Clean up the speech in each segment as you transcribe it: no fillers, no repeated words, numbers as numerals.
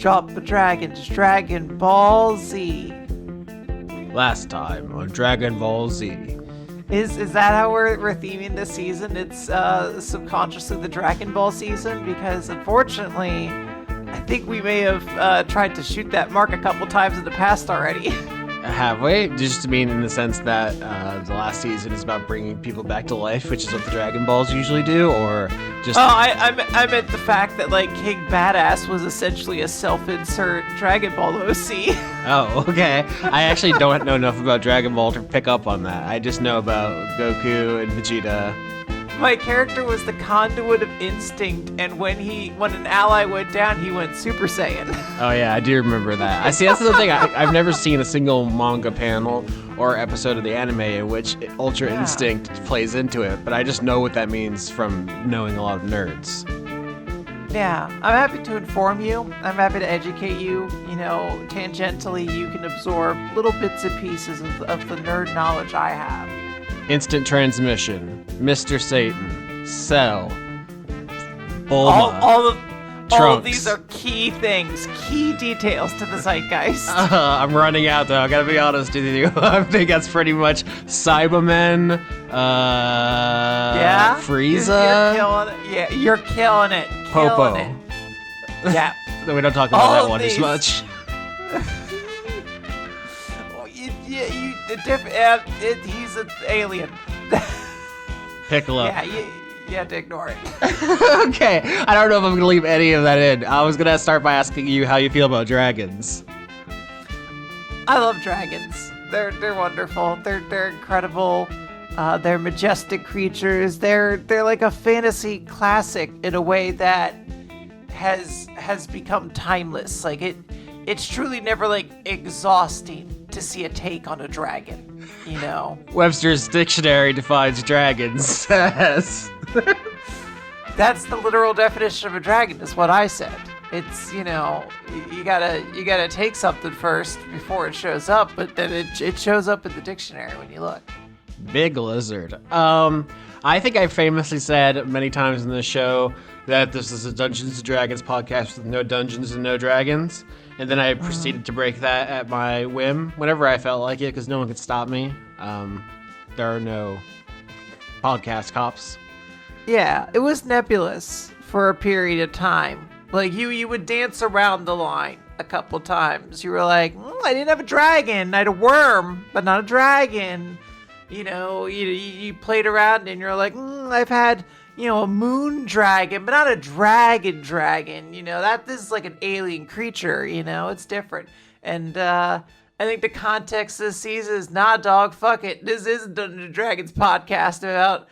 drop the dragons, Dragon Ball Z. Last time on Dragon Ball Z. Is that how we're theming this season? It's subconsciously the Dragon Ball season? Because unfortunately, I think we may have tried to shoot that mark a couple times in the past already. Have we? Just mean in the sense that the last season is about bringing people back to life, which is what the Dragon Balls usually do, or just... Oh, I meant the fact that, like, King Badass was essentially a self-insert Dragon Ball OC. Oh, okay. I actually don't know enough about Dragon Ball to pick up on that. I just know about Goku and Vegeta. My character was the conduit of instinct, and when an ally went down, he went Super Saiyan. Oh yeah, I do remember that. I see. That's the thing. I've never seen a single manga panel or episode of the anime in which Ultra Instinct plays into it, but I just know what that means from knowing a lot of nerds. Yeah, I'm happy to inform you. I'm happy to educate you. You know, tangentially, you can absorb little bits and pieces of the nerd knowledge I have. Instant transmission, Mr. Satan, Cell, Bulma, all of these are key things, key details to the zeitgeist. I'm running out though, I gotta be honest with you. I think that's pretty much Cybermen, Frieza. You're killing it. Yeah, you're killing it. Popo. Killing it. Yeah. We don't talk about that one as much. He's an alien. Piccolo. Yeah, you have to ignore it. Okay, I don't know if I'm gonna leave any of that in. I was gonna start by asking you how you feel about dragons. I love dragons. They're wonderful. They're incredible. They're majestic creatures. They're like a fantasy classic in a way that has become timeless. Like it's truly never like exhausting to see a take on a dragon, you know. Webster's dictionary defines dragons as That's the literal definition of a dragon, is what I said. It's, you know, you gotta take something first before it shows up, but then it shows up in the dictionary when you look. big lizard. I think I famously said many times in this show that this is a Dungeons & Dragons podcast with no dungeons and no dragons. And then I proceeded to break that at my whim whenever I felt like it, because no one could stop me. There are no podcast cops. Yeah, it was nebulous for a period of time. Like, you would dance around the line a couple times. You were like, I didn't have a dragon. I had a worm, but not a dragon. You know, you played around and you're like, I've had, you know, a moon dragon, but not a dragon. You know, this is like an alien creature, you know, it's different. And I think the context this season is, nah, dog, fuck it. This is a Dungeons & Dragons podcast about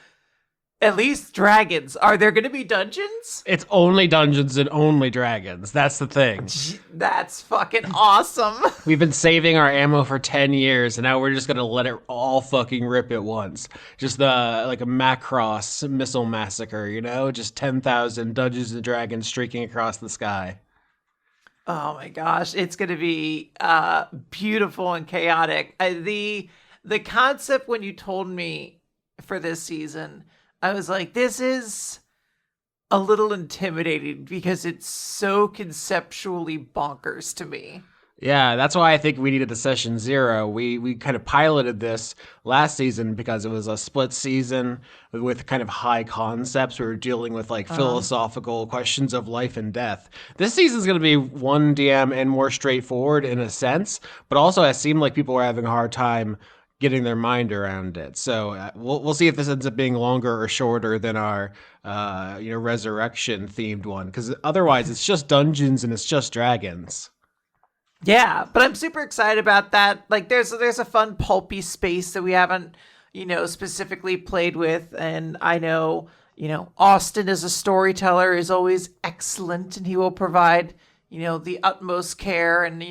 at least dragons. Are there going to be dungeons? It's only dungeons and only dragons. That's the thing. That's fucking awesome. We've been saving our ammo for 10 years, and now we're just going to let it all fucking rip at once. Just like a Macross missile massacre, you know? Just 10,000 Dungeons and Dragons streaking across the sky. Oh my gosh, it's going to be beautiful and chaotic. The concept when you told me for this season, I was like, this is a little intimidating because it's so conceptually bonkers to me. Yeah, that's why I think we needed a session 0. We kind of piloted this last season because it was a split season with kind of high concepts. We were dealing with like philosophical questions of life and death. This season's going to be 1DM and more straightforward in a sense, but also it seemed like people were having a hard time getting their mind around it. So we'll see if this ends up being longer or shorter than our resurrection themed one, because otherwise it's just dungeons and it's just dragons. Yeah, but I'm super excited about that. Like, there's a fun pulpy space that we haven't, specifically played with, and I know, Austin as a storyteller is always excellent, and he will provide, the utmost care and, A+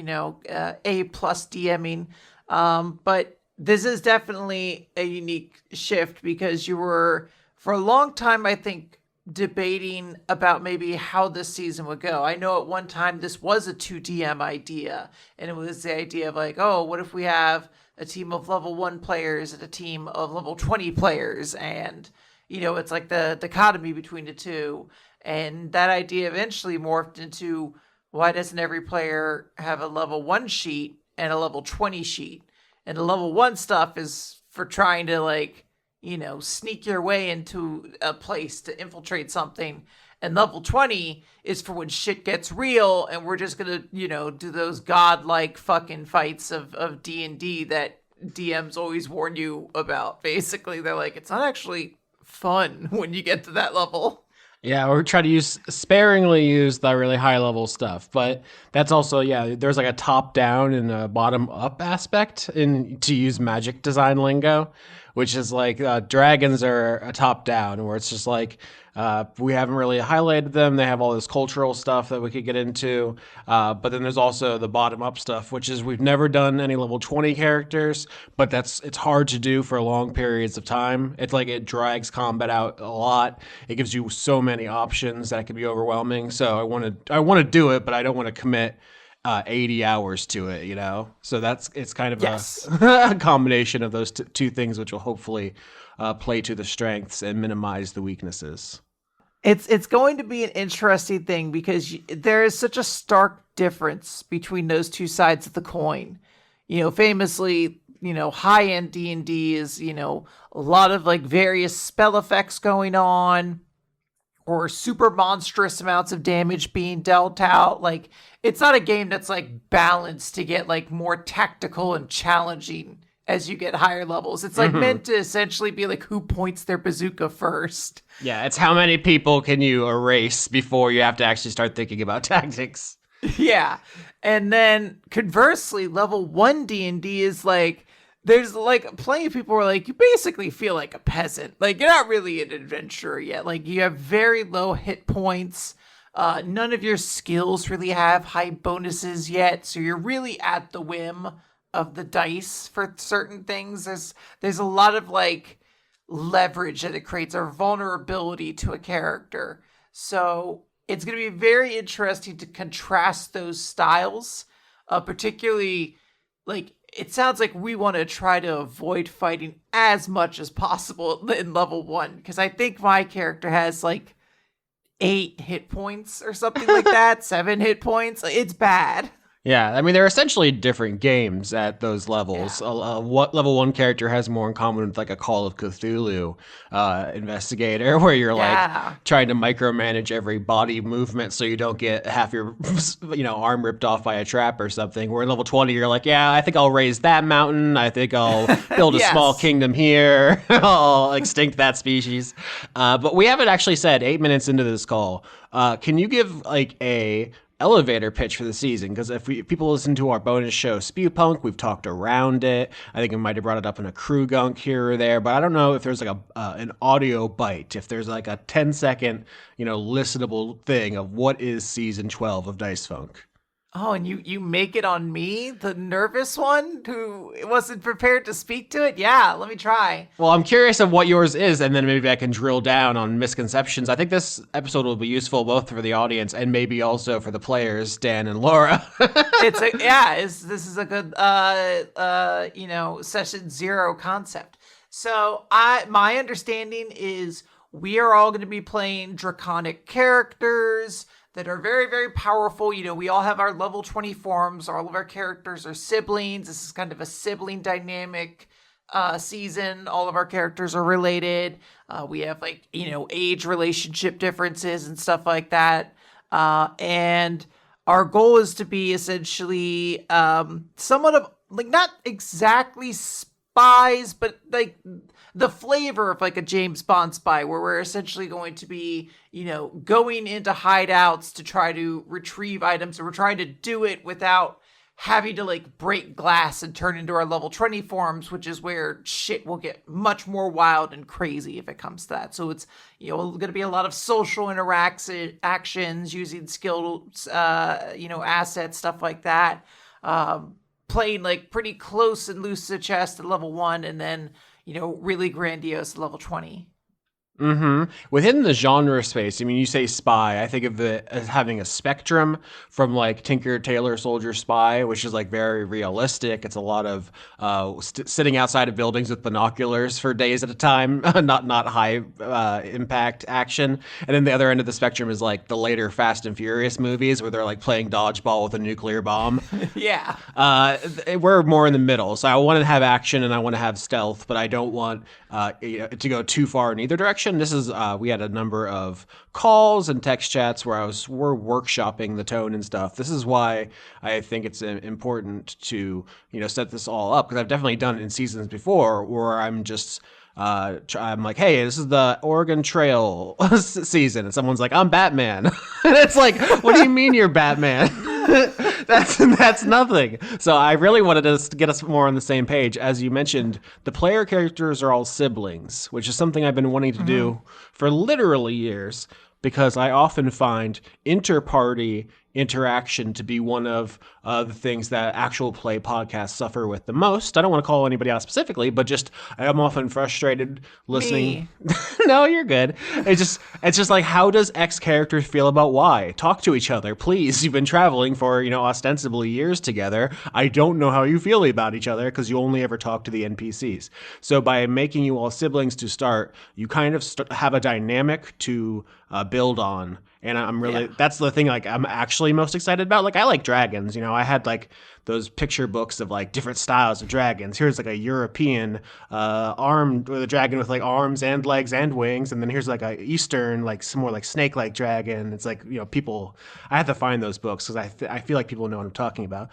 DMing. But this is definitely a unique shift because you were, for a long time, I think, debating about maybe how this season would go. I know at one time this was a 2DM idea, and it was the idea of like, oh, what if we have a team of level 1 players and a team of level 20 players, and it's like the dichotomy between the two. And that idea eventually morphed into, why doesn't every player have a level 1 sheet and a level 20 sheet? And the level 1 stuff is for trying to, like, sneak your way into a place to infiltrate something. And level 20 is for when shit gets real and we're just going to, do those godlike fucking fights of D&D that DMs always warn you about. Basically, they're like, it's not actually fun when you get to that level. Yeah, or try to sparingly use the really high level stuff, but that's also, yeah, there's like a top down and a bottom up aspect in to use magic design lingo, which is like dragons are a top down, where it's just like we haven't really highlighted them. They have all this cultural stuff that we could get into, but then there's also the bottom up stuff, which is we've never done any level 20 characters, but it's hard to do for long periods of time. It's like it drags combat out a lot. It gives you so many options that it can be overwhelming. So I want to do it, but I don't want to commit 80 hours to it, So it's kind of Yes. a combination of those two things, which will hopefully play to the strengths and minimize the weaknesses. It's going to be an interesting thing because there is such a stark difference between those two sides of the coin. Famously, high end D&D is, a lot of like various spell effects going on, or super monstrous amounts of damage being dealt out. Like, it's not a game that's like balanced to get like more tactical and challenging as you get higher levels. It's like meant to essentially be like who points their bazooka first. Yeah, it's how many people can you erase before you have to actually start thinking about tactics. Yeah. And then conversely, level 1 D&D is like, there's like plenty of people who are like, you basically feel like a peasant. Like, you're not really an adventurer yet. Like, you have very low hit points. None of your skills really have high bonuses yet. So you're really at the whim of the dice for certain things. There's a lot of like leverage that it creates, or vulnerability to a character. So it's going to be very interesting to contrast those styles, particularly like, it sounds like we want to try to avoid fighting as much as possible in level 1, because I think my character has like 8 hit points or something like that, 7 hit points. It's bad. Yeah, I mean, they're essentially different games at those levels. Yeah. What level 1 character has more in common with like a Call of Cthulhu investigator, where you're Yeah. like trying to micromanage every body movement so you don't get half your arm ripped off by a trap or something. Where in level 20, you're like, yeah, I think I'll raise that mountain. I think I'll build a Yes. small kingdom here. I'll extinct that species. But we haven't actually said 8 minutes into this call. Can you give like a elevator pitch for the season? Because if people listen to our bonus show Spew Punk, we've talked around it. I think we might have brought it up in a crew gunk here or there, but I don't know if there's like an audio bite, if there's like a 10-second listenable thing of what is season 12 of Dice Funk. Oh, and you make it on me, the nervous one who wasn't prepared to speak to it? Yeah, let me try. Well, I'm curious of what yours is, and then maybe I can drill down on misconceptions. I think this episode will be useful both for the audience and maybe also for the players, Dan and Laura. This is a good session 0 concept. So my understanding is we are all going to be playing draconic characters that are very, very powerful. We all have our level 20 forms. All of our characters are siblings. This is kind of a sibling dynamic season. All of our characters are related. We have like, age relationship differences and stuff like that. And our goal is to be essentially somewhat of like, not exactly spies, but like the flavor of like a James Bond spy, where we're essentially going to be, going into hideouts to try to retrieve items. And we're trying to do it without having to like break glass and turn into our level 20 forms, which is where shit will get much more wild and crazy if it comes to that. So it's, going to be a lot of social actions using skills, assets, stuff like that. Playing like pretty close and loose to chest at level 1, and then, really grandiose at level 20. Within the genre space, I mean, you say spy, I think of it as having a spectrum from like Tinker Tailor Soldier Spy, which is like very realistic. It's a lot of sitting outside of buildings with binoculars for days at a time, not high impact action. And then the other end of the spectrum is like the later Fast and Furious movies where they're like playing dodgeball with a nuclear bomb. Yeah. We're more in the middle. So I want to have action and I want to have stealth, but I don't want to go too far in either direction. This is we had a number of calls and text chats where we're workshopping the tone and stuff. This is why I think it's important to set this all up, because I've definitely done it in seasons before where I'm just I'm like, hey, this is the Oregon Trail season, and someone's like, I'm Batman, and it's like, what do you mean you're Batman? That's nothing. So I really wanted to get us more on the same page. As you mentioned, the player characters are all siblings, which is something I've been wanting to do for literally years, because I often find inter-party interaction to be one of the things that actual play podcasts suffer with the most. I don't want to call anybody out specifically, but just I'm often frustrated listening. No, you're good. It's just like, how does X character feel about Y? Talk to each other, please. You've been traveling for ostensibly years together. I don't know how you feel about each other because you only ever talk to the NPCs. So by making you all siblings to start, you kind of have a dynamic to build on. And I'm really, that's the thing, like, I'm actually most excited about. Like, I like dragons, I had like those picture books of like different styles of dragons. Here's like a European armed with a dragon with like arms and legs and wings. And then here's like a Eastern, like some more like snake-like dragon. It's like, people, I have to find those books because I feel like people know what I'm talking about.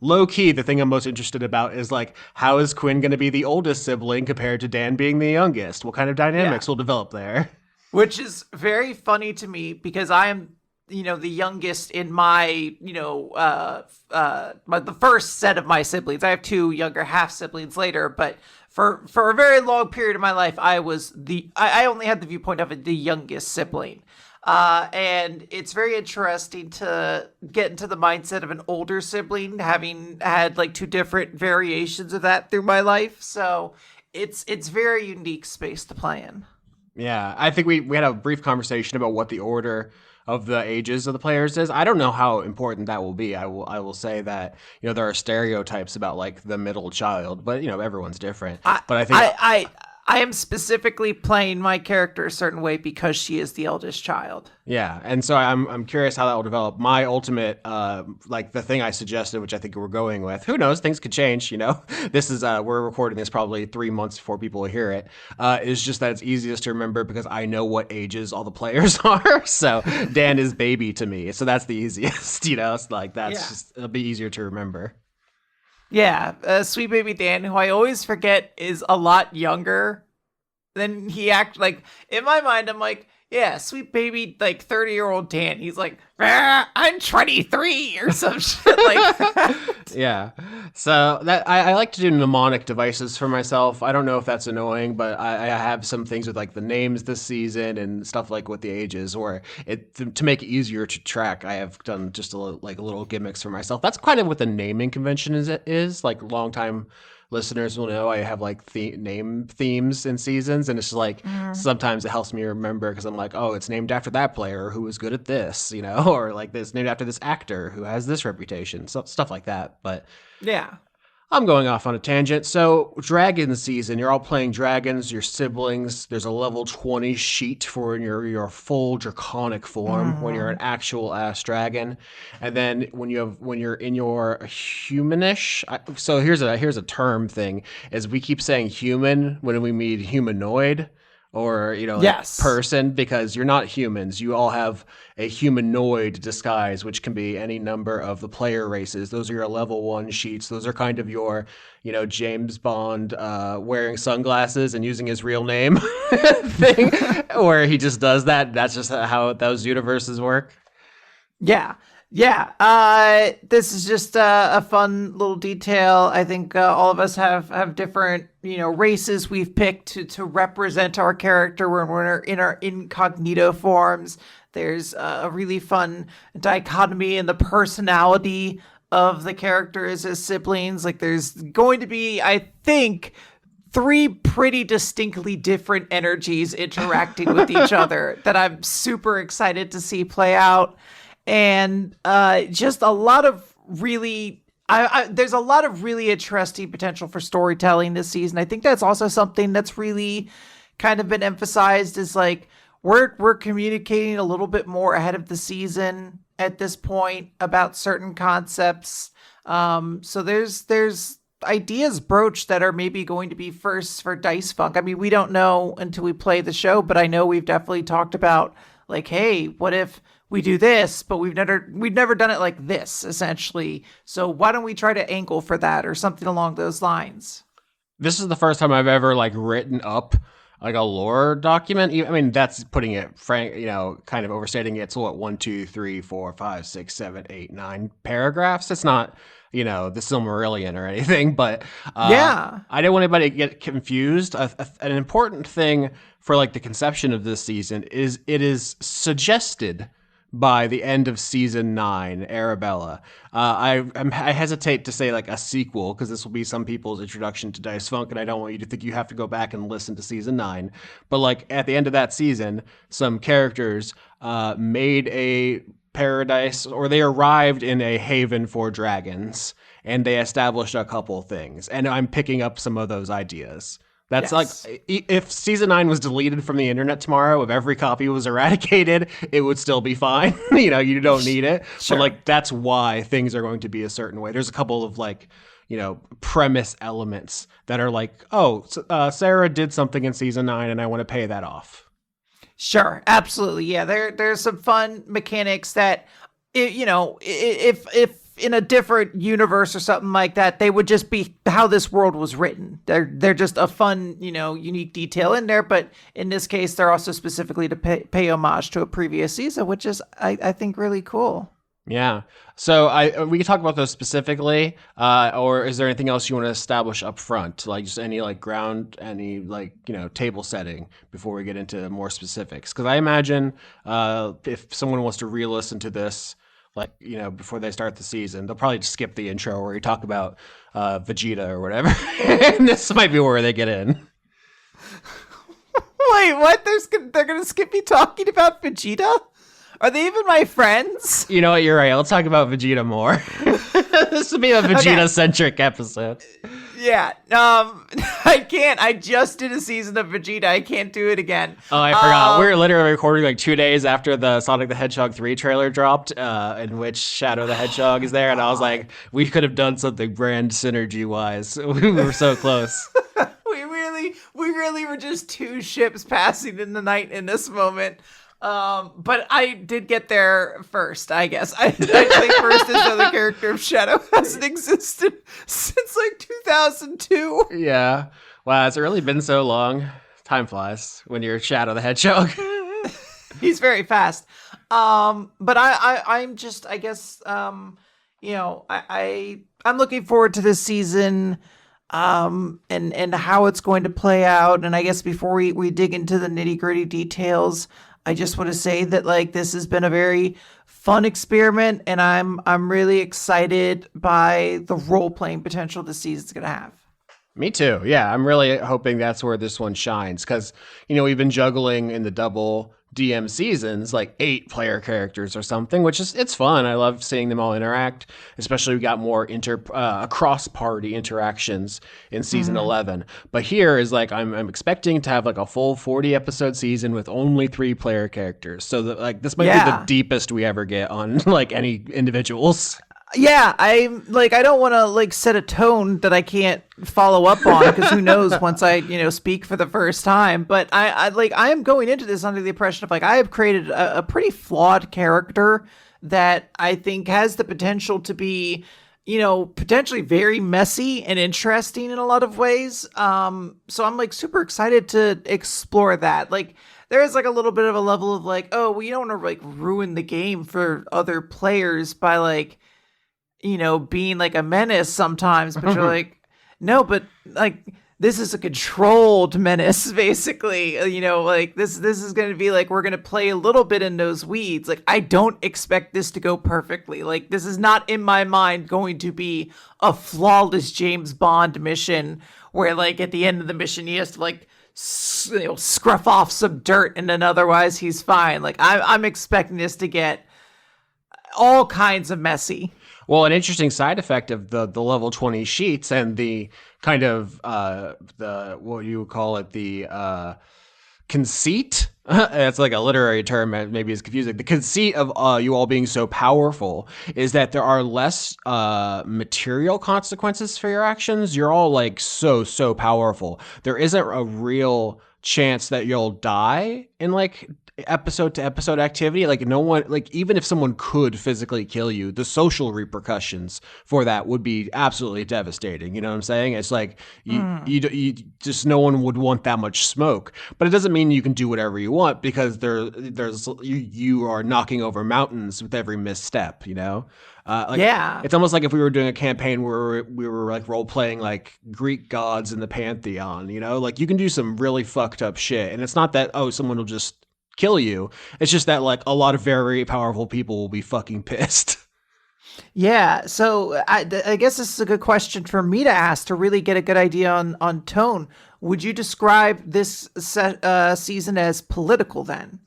Low key, the thing I'm most interested about is like, how is Quinn going to be the oldest sibling compared to Dan being the youngest? What kind of dynamics will develop there? Which is very funny to me because I am, the youngest in my, the first set of my siblings. I have two younger half siblings later, but for a very long period of my life, I was I only had the viewpoint of the youngest sibling. And it's very interesting to get into the mindset of an older sibling, having had like two different variations of that through my life. So it's very unique space to play in. Yeah, I think we had a brief conversation about what the order of the ages of the players is. I don't know how important that will be. I will say that there are stereotypes about like the middle child, but everyone's different. But I think I am specifically playing my character a certain way because she is the eldest child. Yeah, and so I'm curious how that will develop. My ultimate, like the thing I suggested, which I think we're going with, who knows, things could change, This is, we're recording this probably 3 months before people will hear it, is just that it's easiest to remember because I know what ages all the players are. So Dan is baby to me, so that's the easiest, It's like, just, it'll be easier to remember. Yeah, Sweet Baby Dan, who I always forget is a lot younger than he like. In my mind, I'm like, yeah, Sweet Baby, like 30-year-old Dan. He's like, I'm 23 or some shit like that. Yeah. So that I like to do mnemonic devices for myself. I don't know if that's annoying, but I have some things with like the names this season and stuff like with the ages, or to make it easier to track. I have done just little gimmicks for myself. That's kind of what the naming convention is like. Long time listeners will know I have like name themes in seasons, and it's just like sometimes it helps me remember because I'm like, oh, it's named after that player who was good at this, or like this named after this actor who has this reputation, so stuff like that. But yeah, I'm going off on a tangent. So dragon season, you're all playing dragons, your siblings. There's a level 20 sheet for your full draconic form when you're an actual ass dragon, and then when you're in your humanish. So here's a term thing: is we keep saying human when we mean humanoid. Or yes. Person, because you're not humans. You all have a humanoid disguise, which can be any number of the player races. Those are your level 1 sheets. Those are kind of your James Bond wearing sunglasses and using his real name thing, where he just does that. That's just how those universes work. Yeah. This is just a fun little detail. I think all of us have different, races we've picked to represent our character when we're in our incognito forms. There's a really fun dichotomy in the personality of the characters as siblings. Like there's going to be, I think, three pretty distinctly different energies interacting with each other that I'm super excited to see play out. And just a lot of really there's a lot of really interesting potential for storytelling this season. I think that's also something that's really kind of been emphasized is like we're communicating a little bit more ahead of the season at this point about certain concepts. So there's ideas broached that are maybe going to be firsts for Dice Funk. I mean, we don't know until we play the show, but I know we've definitely talked about like, hey, what if we do this, but we've never done it like this, essentially. So why don't we try to angle for that or something along those lines? This is the first time I've ever like written up like a lore document. I mean, that's putting it frank, kind of overstating it. It's what, 1, 2, 3, 4, 5, 6, 7, 8, 9 paragraphs. It's not, the Silmarillion or anything, but yeah, I didn't want anybody to get confused. An important thing for like the conception of this season is it is suggested by the end of season 9, Arabella. I hesitate to say like a sequel because this will be some people's introduction to Dice Funk, and I don't want you to think you have to go back and listen to season 9. But like at the end of that season, some characters made a paradise, or they arrived in a haven for dragons, and they established a couple things. And I'm picking up some of those ideas. That's yes. Like, if season 9 was deleted from the internet tomorrow, if every copy was eradicated, it would still be fine. You don't need it. Sure. But like, that's why things are going to be a certain way. There's a couple of like, premise elements that are like, Sarah did something in season 9 and I want to pay that off. Sure. Absolutely. Yeah. There's some fun mechanics that, if in a different universe or something like that, they would just be how this world was written. They're just a fun, unique detail in there. But in this case, they're also specifically to pay homage to a previous season, which is, I think, really cool. Yeah. So we can talk about those specifically, or is there anything else you want to establish up front? Like just any like ground, any like, table setting before we get into more specifics? Because I imagine if someone wants to re-listen to this, like, before they start the season, they'll probably just skip the intro where you talk about Vegeta or whatever. And this might be where they get in. Wait, what? They're going to skip me talking about Vegeta? Are they even my friends? You know what? You're right. Let's talk about Vegeta more. This will be a Vegeta-centric episode. Yeah. I can't. I just did a season of Vegeta. I can't do it again. Oh, I forgot. We were literally recording like 2 days after the Sonic the Hedgehog 3 trailer dropped, in which Shadow the Hedgehog is there. And I was like, we could have done something brand synergy-wise. We were so close. We really were just two ships passing in the night in this moment. But I did get there first, I guess. I think first as the character of Shadow hasn't existed since like 2002. Yeah. Wow, it's really been so long. Time flies when you're Shadow the Hedgehog. He's very fast. But I'm just, I guess, I'm looking forward to this season. And how it's going to play out. And I guess before we dig into the nitty-gritty details, I just want to say that like this has been a very fun experiment, and I'm really excited by the role-playing potential this season's going to have. Me too. Yeah, I'm really hoping that's where this one shines because, we've been juggling in the double DM seasons like 8 player characters or something, which is, it's fun. I love seeing them all interact, especially we got more cross-party interactions in season 11. But here is like, I'm expecting to have like a full 40 episode season with only 3 player characters. So like this might be the deepest we ever get on like any individuals. Yeah, I don't want to like set a tone that I can't follow up on because who knows once I speak for the first time. But I am going into this under the impression of like I have created a pretty flawed character that I think has the potential to be potentially very messy and interesting in a lot of ways. So I'm like super excited to explore that. Like there is like a little bit of a level of like, oh, well, you don't want to like ruin the game for other players by like being like a menace sometimes, but you're like, no, but like this is a controlled menace, basically. Like this is going to be like we're going to play a little bit in those weeds. Like I don't expect this to go perfectly. Like this is not in my mind going to be a flawless James Bond mission where like at the end of the mission he has to like scruff off some dirt and then otherwise he's fine. Like I'm expecting this to get all kinds of messy. Well, an interesting side effect of the level 20 sheets and the kind of the what you would call it, the conceit. It's like a literary term, maybe it's confusing. The conceit of you all being so powerful is that there are less material consequences for your actions. You're all like so powerful. There isn't a real chance that you'll die in like episode to episode activity. Like no one, like even if someone could physically kill you, the social repercussions for that would be absolutely devastating. You know what I'm saying? It's like you just, no one would want that much smoke. But it doesn't mean you can do whatever you want, because you are knocking over mountains with every misstep. You know. Yeah. It's almost like if we were doing a campaign where we were like role playing like Greek gods in the pantheon, you know, like you can do some really fucked up shit. And it's not that, oh, someone will just kill you. It's just that like a lot of very powerful people will be fucking pissed. Yeah, so I guess this is a good question for me to ask to really get a good idea on tone. Would you describe this season as political then?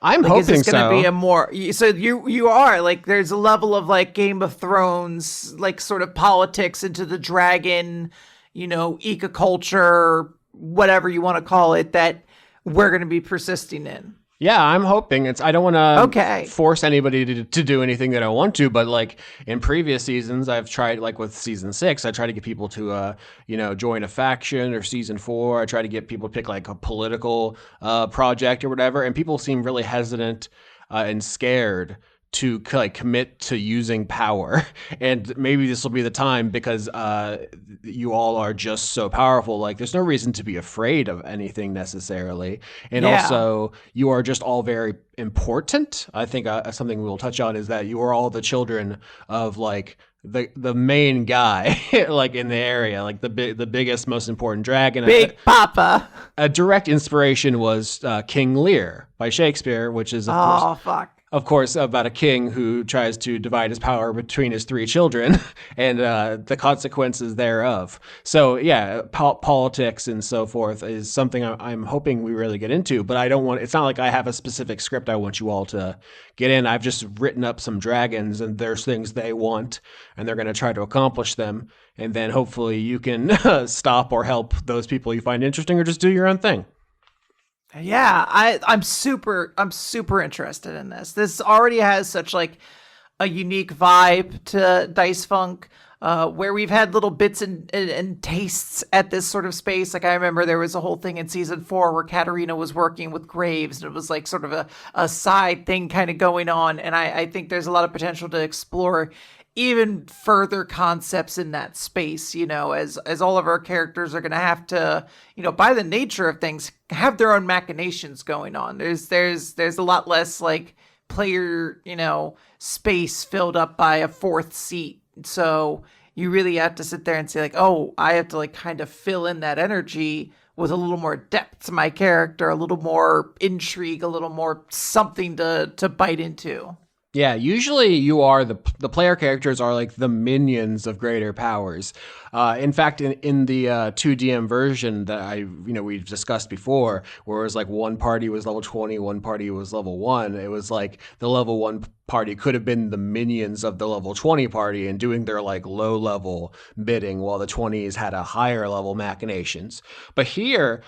I'm Like, is hoping this going to so. be a more so you are like there's a level of like Game of Thrones like sort of politics into the dragon, ecoculture, whatever you want to call it, that we're going to be persisting in. Yeah, I'm hoping I don't want to Okay. force anybody to do anything that I want to, but like in previous seasons, I've tried, like with season 6, I try to get people to, join a faction, or season 4, I try to get people to pick like a political project or whatever. And people seem really hesitant and scared to like commit to using power. And maybe this will be the time, because you all are just so powerful. Like there's no reason to be afraid of anything necessarily. And Yeah. also you are just all very important. I think something we'll touch on is that you are all the children of like the main guy like in the area, like the biggest, most important dragon. Big Papa. A direct inspiration was King Lear by Shakespeare, which is Oh, fuck. of course, about a king who tries to divide his power between his 3 children and the consequences thereof. So, yeah, politics and so forth is something I'm hoping we really get into. But I don't want, it's not like I have a specific script I want you all to get in. I've just written up some dragons, and there's things they want, and they're going to try to accomplish them. And then hopefully you can stop or help those people you find interesting, or just do your own thing. Yeah, I'm super interested in this. This already has such like a unique vibe to Dice Funk, where we've had little bits and tastes at this sort of space. Like I remember there was a whole thing in season 4 where Katarina was working with Graves, and it was like sort of a side thing kind of going on. And I think there's a lot of potential to explore even further concepts in that space, as all of our characters are going to have to, by the nature of things, have their own machinations going on. There's a lot less like player, space filled up by a 4th seat. So you really have to sit there and say like, oh, I have to like kind of fill in that energy with a little more depth to my character, a little more intrigue, a little more something to bite into. Yeah, usually you are the player characters are like the minions of greater powers. In fact, in the 2DM version that we've discussed before, where it was like one party was level 20, one party was level 1, it was like the level 1 party could have been the minions of the level 20 party and doing their like low level bidding, while the 20s had a higher level machinations. But here,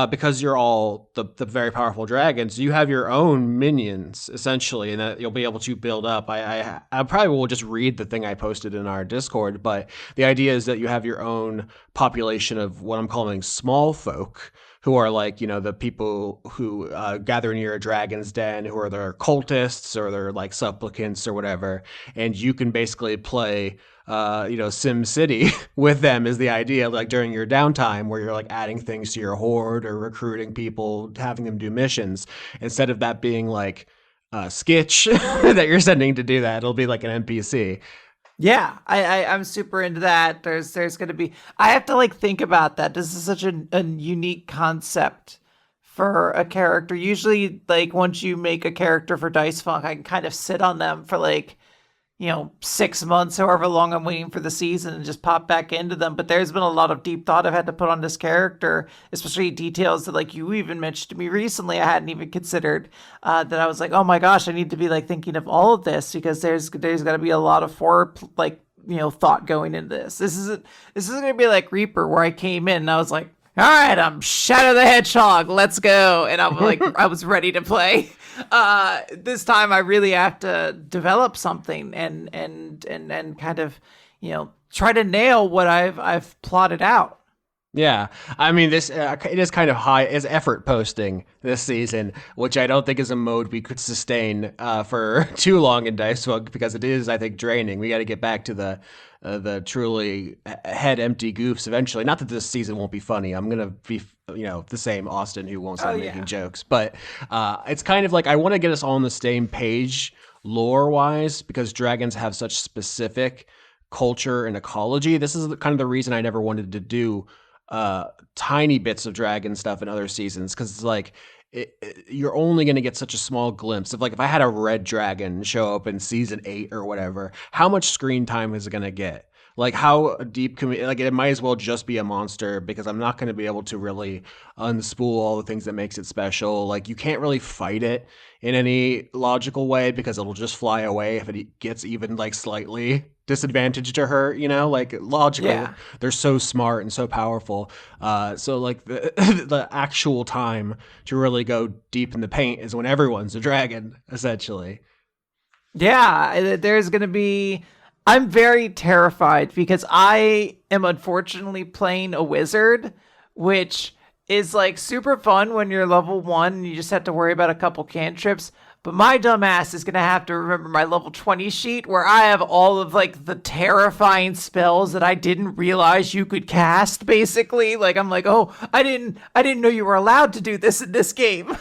because you're all the very powerful dragons, you have your own minions essentially, and that you'll be able to build up. I probably will just read the thing I posted in our Discord, but the idea is that you have your own population of what I'm calling small folk, who are like, the people who gather near a dragon's den, who are their cultists or they're like supplicants or whatever. And you can basically play, Sim City with them is the idea, like during your downtime, where you're like adding things to your horde or recruiting people, having them do missions, instead of that being like Skitch that you're sending to do that. It'll be like an NPC. Yeah, I'm super into that. There's gonna be I have to like think about that. This is such a unique concept for a character. Usually, like once you make a character for Dice Funk, I can kind of sit on them for like 6 months, however long I'm waiting for the season, and just pop back into them. But there's been a lot of deep thought I've had to put on this character, especially details that like you even mentioned to me recently I hadn't even considered. That I was like, oh my gosh, I need to be like thinking of all of this because there's got to be a lot of thought going into this. This is gonna be like Reaper, where I came in and I was like, all right, I'm Shadow the Hedgehog. Let's go. And I'm like, I was ready to play. This time I really have to develop something and kind of, try to nail what I've plotted out. Yeah, I mean this it is kind of high is effort posting this season, which I don't think is a mode we could sustain for too long in Dice Book because it is, I think, draining. We got to get back to the truly head empty goofs eventually. Not that this season won't be funny. I'm gonna be the same Austin who won't Oh stop making yeah. jokes, but it's kind of like I want to get us all on the same page lore wise because dragons have such specific culture and ecology. This is kind of the reason I never wanted to do tiny bits of dragon stuff in other seasons because it's like you're only going to get such a small glimpse of like if I had a red dragon show up in season 8 or whatever, how much screen time is it going to get? Like how deep can we, like it might as well just be a monster because I'm not going to be able to really unspool all the things that makes it special. Like you can't really fight it in any logical way because it'll just fly away if it gets even like slightly disadvantage to her, like logically Yeah. they're so smart and so powerful. So like the the actual time to really go deep in the paint is when everyone's a dragon, essentially. Yeah, there's going to be. I'm very terrified because I am unfortunately playing a wizard, which is like super fun when you're level one and you just have to worry about a couple cantrips. But my dumb ass is going to have to remember my level 20 sheet where I have all of like the terrifying spells that I didn't realize you could cast basically. Like I'm like, "Oh, I didn't know you were allowed to do this in this game."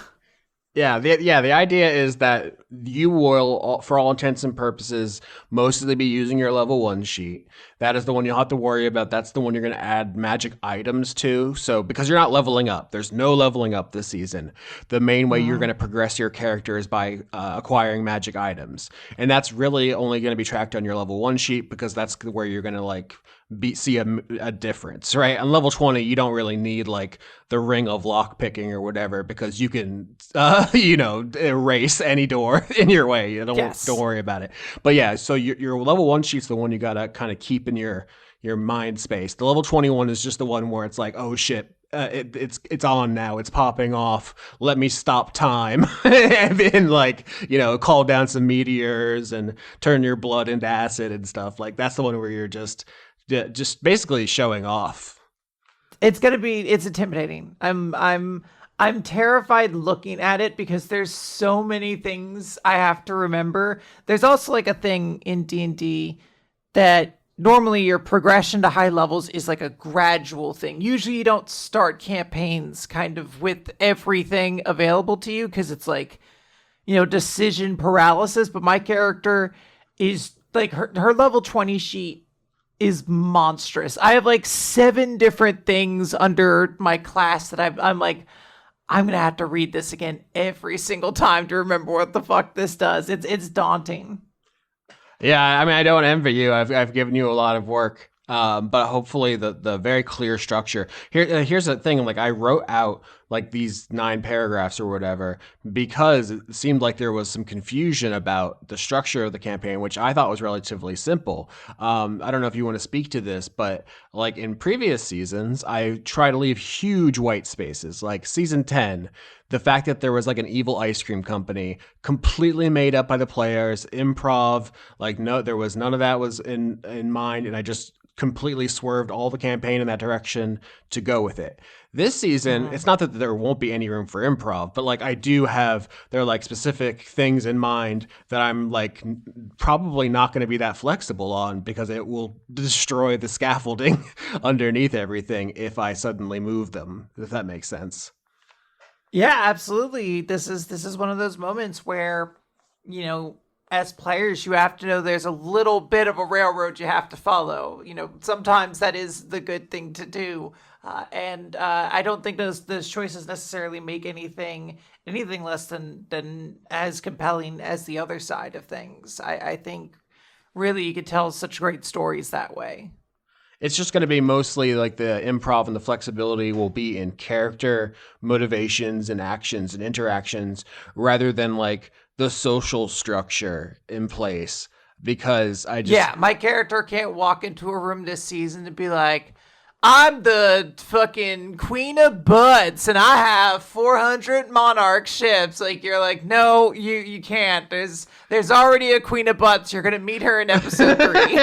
The idea is that you will, for all intents and purposes, mostly be using your level 1 sheet. That is the one you'll have to worry about. That's the one you're going to add magic items to. So, because you're not leveling up, there's no leveling up this season. The main way you're going to progress your character is by acquiring magic items. And that's really only going to be tracked on your level 1 sheet because that's where you're going to see a difference, right? On level 20, you don't really need like the ring of lock picking or whatever because you can, erase any door in your way. You don't Yes. worry about it. But yeah, so your level 1 sheet's the one you gotta kind of keep in your mind space. The level 21 is just the one where it's like, oh shit. It's on now. It's popping off. Let me stop time and call down some meteors and turn your blood into acid and stuff. Like that's the one where you're just basically showing off. It's intimidating. I'm terrified looking at it because there's so many things I have to remember. There's also like a thing in D&D that normally your progression to high levels is like a gradual thing. Usually you don't start campaigns kind of with everything available to you because it's like, decision paralysis, but my character is like her level 20 sheet is monstrous. I have like 7 different things under my class that I'm like, I'm gonna have to read this again every single time to remember what the fuck this does. It's daunting. Yeah, I mean, I don't envy you. I've given you a lot of work, but hopefully the very clear structure. Here's the thing. Like I wrote out like these 9 paragraphs or whatever because it seemed like there was some confusion about the structure of the campaign, which I thought was relatively simple. I don't know if you want to speak to this, but like in previous seasons, I try to leave huge white spaces. Like season 10, the fact that there was like an evil ice cream company completely made up by the players, improv, like no, there was none of that was in mind, and I just completely swerved all the campaign in that direction to go with it. This season, it's not that there won't be any room for improv, but like I do have there are like specific things in mind that I'm like probably not going to be that flexible on because it will destroy the scaffolding underneath everything if I suddenly move them, if that makes sense. Yeah, absolutely. This is one of those moments where, you know, as players, you have to know there's a little bit of a railroad you have to follow. Sometimes that is the good thing to do. And I don't think those choices necessarily make anything less than as compelling as the other side of things. I think really you could tell such great stories that way. It's just going to be mostly like the improv and the flexibility will be in character motivations and actions and interactions rather than like the social structure in place. Because I just, Yeah, my character can't walk into a room this season and be like, I'm the fucking queen of butts and I have 400 monarch ships. Like, you're like, no, you can't. There's already a queen of butts. You're going to meet her in episode 3.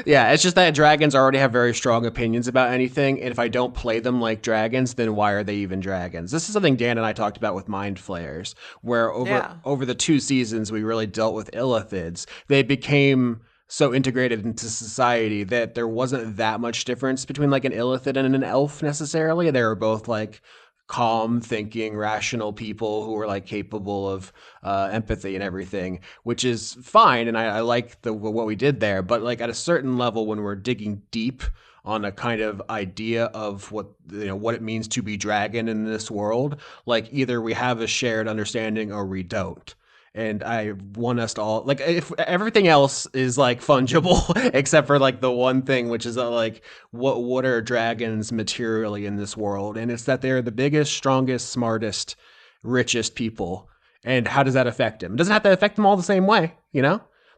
yeah, it's just that dragons already have very strong opinions about anything. And if I don't play them like dragons, then why are they even dragons? This is something Dan and I talked about with Mind Flayers, where over the 2 seasons, we really dealt with illithids. They became so integrated into society that there wasn't that much difference between like an illithid and an elf necessarily. They were both like calm thinking, rational people who were like capable of empathy and everything, which is fine. And I like what we did there. But like at a certain level, when we're digging deep on a kind of idea of what what it means to be dragon in this world, like either we have a shared understanding or we don't. And I want us to all like if everything else is like fungible except for like the one thing, which is like what are dragons materially in this world, and it's that they're the biggest, strongest, smartest, richest people. And how does that affect them? It doesn't have to affect them all the same way,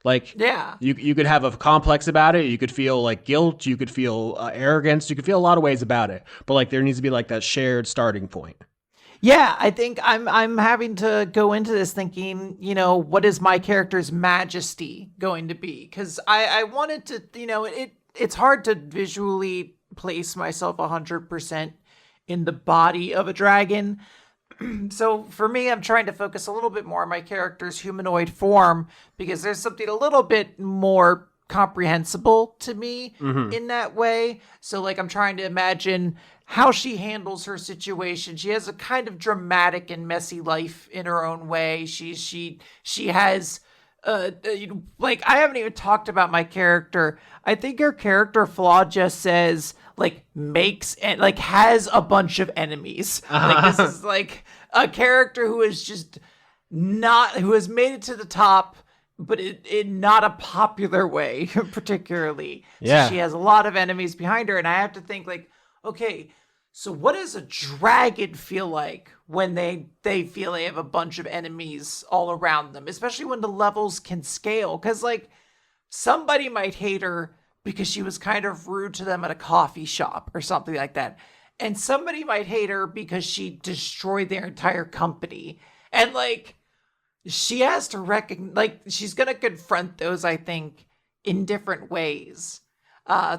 Like, Yeah. you could have a complex about it. You could feel like guilt. You could feel arrogance. You could feel a lot of ways about it. But like there needs to be like that shared starting point. Yeah, I think I'm having to go into this thinking, what is my character's majesty going to be? Because I wanted to, it's hard to visually place myself 100% in the body of a dragon. So for me, I'm trying to focus a little bit more on my character's humanoid form because there's something a little bit more comprehensible to me in that way. So like I'm trying to imagine how she handles her situation. She has a kind of dramatic and messy life in her own way. She has like I haven't even talked about my character. I think her character flaw just says like makes and like has a bunch of enemies. Like this is like a character who is just who has made it to the top, but in not a popular way particularly. Yeah. So she has a lot of enemies behind her, and I have to think like, okay, so what does a dragon feel like when they feel they have a bunch of enemies all around them, especially when the levels can scale? Because like somebody might hate her because she was kind of rude to them at a coffee shop or something like that, and somebody might hate her because she destroyed their entire company. And like she has to like she's gonna confront those, I think, in different ways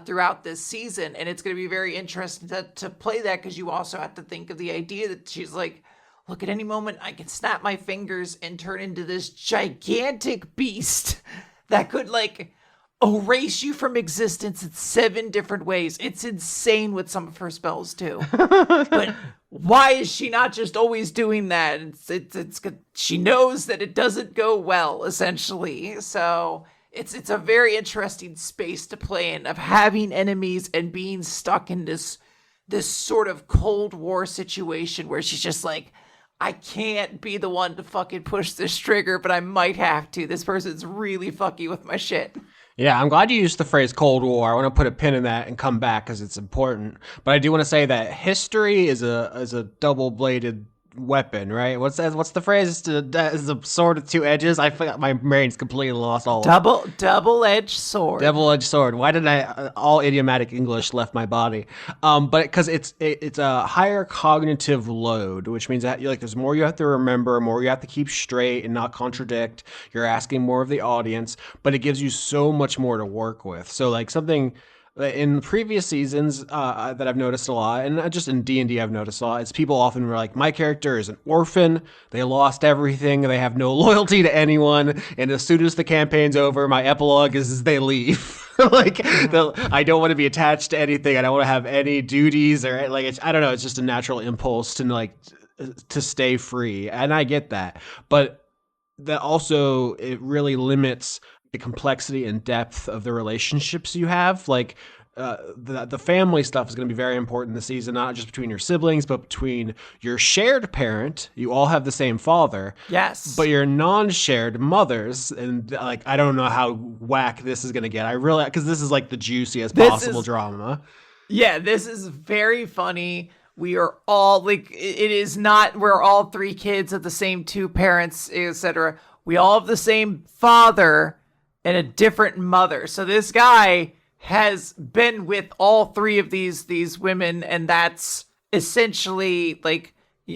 throughout this season, and it's going to be very interesting to play that because you also have to think of the idea that she's like, look, at any moment I can snap my fingers and turn into this gigantic beast that could like erase you from existence in 7 different ways. It's insane what some of her spells do. But why is she not just always doing that? It's she knows that it doesn't go well, essentially. So it's a very interesting space to play in, of having enemies and being stuck in this sort of Cold War situation where she's just like, I can't be the one to fucking push this trigger, but I might have to. This person's really fucking with my shit. Yeah, I'm glad you used the phrase Cold War. I want to put a pin in that and come back because it's important. But I do want to say that history is a double-bladed weapon, right? What's the phrase? It's a sword with 2 edges. I forgot. My brain's completely lost all. Double-edged sword. Double-edged sword. Why did all idiomatic English left my body? But because it's a higher cognitive load, which means that like there's more you have to remember, more you have to keep straight and not contradict. You're asking more of the audience, but it gives you so much more to work with. So like something in previous seasons that I've noticed a lot, and just in D&D I've noticed a lot, is people often were like, my character is an orphan, they lost everything, they have no loyalty to anyone, and as soon as the campaign's over, my epilogue is they leave. Like, I don't want to be attached to anything, I don't want to have any duties, or like, I don't know, it's just a natural impulse to like, to stay free, and I get that, but that also it really limits the complexity and depth of the relationships you have. Like the family stuff is going to be very important this season, not just between your siblings, but between your shared parent. You all have the same father, but Yes. your non-shared mothers. And like, I don't know how whack this is going to get. I really, because this is like the juiciest This possible is drama. Yeah, this is very funny. We are all like it is not we're all three kids of the same two parents, etc. We all have the same father and a different mother. So this guy has been with all three of these women, and that's essentially like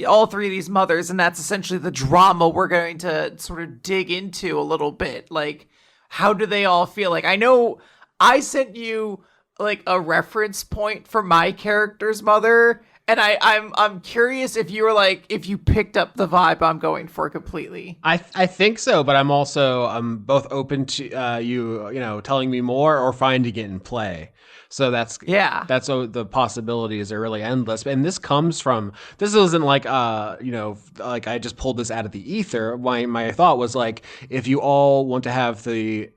all three of these mothers, and that's essentially the drama we're going to sort of dig into a little bit. Like, how do they all feel? Like, I know I sent you like a reference point for my character's mother, and I'm curious if you were like if you picked up the vibe I'm going for completely. I think so, but I'm both open to you know telling me more or finding it in play. So Yeah. the possibilities are really endless. And this isn't like you know like I just pulled this out of the ether. My thought was like if you all want to have the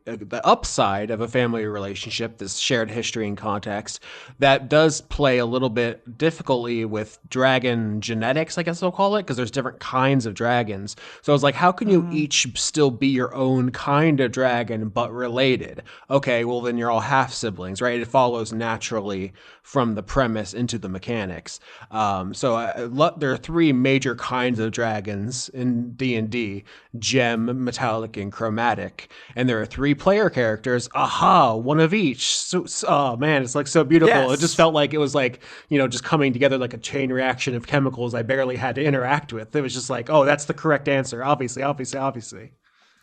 upside of a family relationship, this shared history and context, that does play a little bit difficultly with dragon genetics, I guess they'll call it, because there's different kinds of dragons. So I was like, how can you each still be your own kind of dragon but related? Okay, well then you're all half siblings, right? It follows naturally from the premise into the mechanics. There are three major kinds of dragons in D&D: gem, metallic, and chromatic. And there are three player characters. Aha, one of each. Oh man, it's like so beautiful. It just Yes. felt like it was like, you know, just coming together like a chain reaction of chemicals I barely had to interact with. It was just like, oh, that's the correct answer. Obviously, obviously, obviously.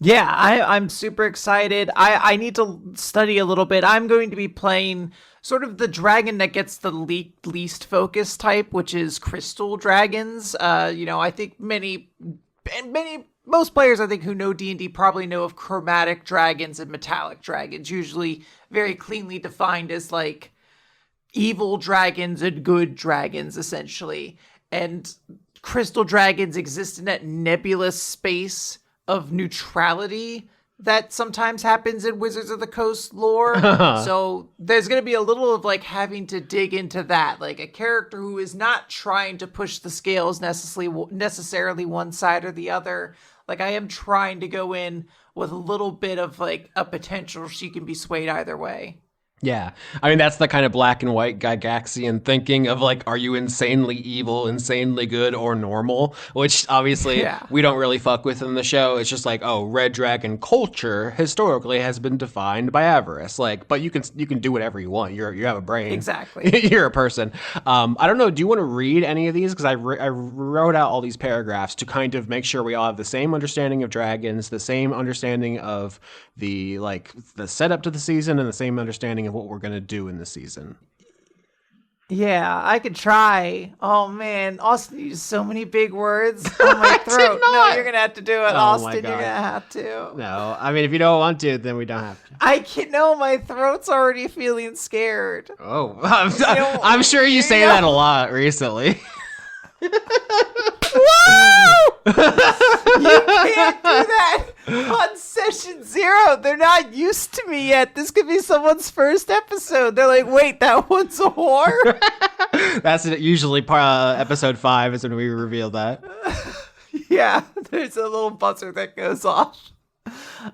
Yeah, I'm super excited. I need to study a little bit. I'm going to be playing sort of the dragon that gets the least focus type, which is crystal dragons. I think most players I think who know D&D probably know of chromatic dragons and metallic dragons, usually very cleanly defined as like evil dragons and good dragons essentially. And crystal dragons exist in that nebulous space of neutrality that sometimes happens in Wizards of the Coast lore. So there's going to be a little of like having to dig into that, like a character who is not trying to push the scales necessarily one side or the other. Like I am trying to go in with a little bit of like a potential she can be swayed either way. Yeah. I mean, that's the kind of black and white Gygaxian thinking of like, are you insanely evil, insanely good, or normal? Which obviously Yeah. we don't really fuck with in the show. It's just like, oh, red dragon culture historically has been defined by avarice. Like, but you can do whatever you want. You have a brain. Exactly. You're a person. I don't know. Do you want to read any of these? Because I wrote out all these paragraphs to kind of make sure we all have the same understanding of dragons, the same understanding of the setup to the season, and the same understanding of what we're going to do in the season. Yeah, I could try. Oh man, Austin used so many big words on my I did throat. No, not. you're gonna have to do it, Oh my Austin. You're God. gonna have to. No, I mean, if you don't want to, then we don't have to. I can't. No, my throat's already feeling scared. Oh, know- I'm sure you say know- that a lot recently. Whoa! You can't do that on session 0. They're not used to me yet. This could be someone's first episode. They're like, wait, that one's a whore? That's usually episode 5 is when we reveal that. Yeah, there's a little buzzer that goes off.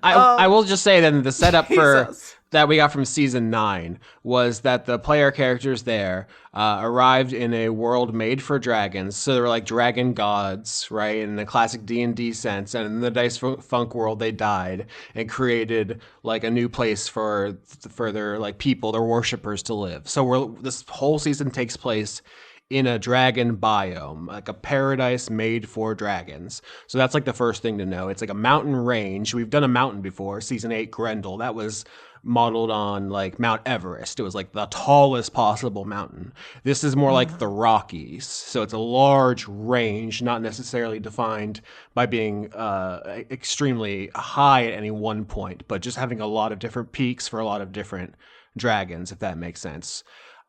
I will just say then the setup for Jesus. that we got from season 9 was that the player characters there arrived in a world made for dragons, so they were like dragon gods, right, in the classic D&D sense. And in the Dice Funk world, they died and created like a new place for their like people, their worshippers to live. So this whole season takes place in a dragon biome, like a paradise made for dragons. So that's like the first thing to know. It's like a mountain range. We've done a mountain before, season 8 Grendel. That was modeled on like Mount Everest. It was like the tallest possible mountain. This is more like the Rockies. So it's a large range, not necessarily defined by being extremely high at any one point, but just having a lot of different peaks for a lot of different dragons, if that makes sense.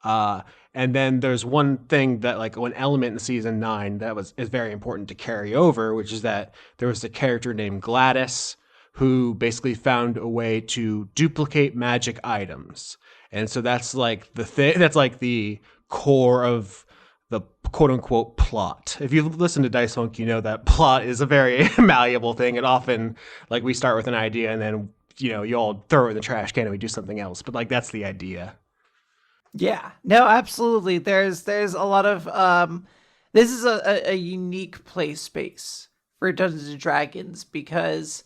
And then there's one thing that like one element in season 9 that is very important to carry over, which is that there was a character named Gladys who basically found a way to duplicate magic items. And so that's like the thing, that's like the core of the quote unquote plot. If you listen to Dice Funk, you know that plot is a very malleable thing. And often like we start with an idea and then, you all throw it in the trash can and we do something else. But like, that's the idea. Yeah, no, absolutely. There's a lot of this is a unique play space for Dungeons and Dragons because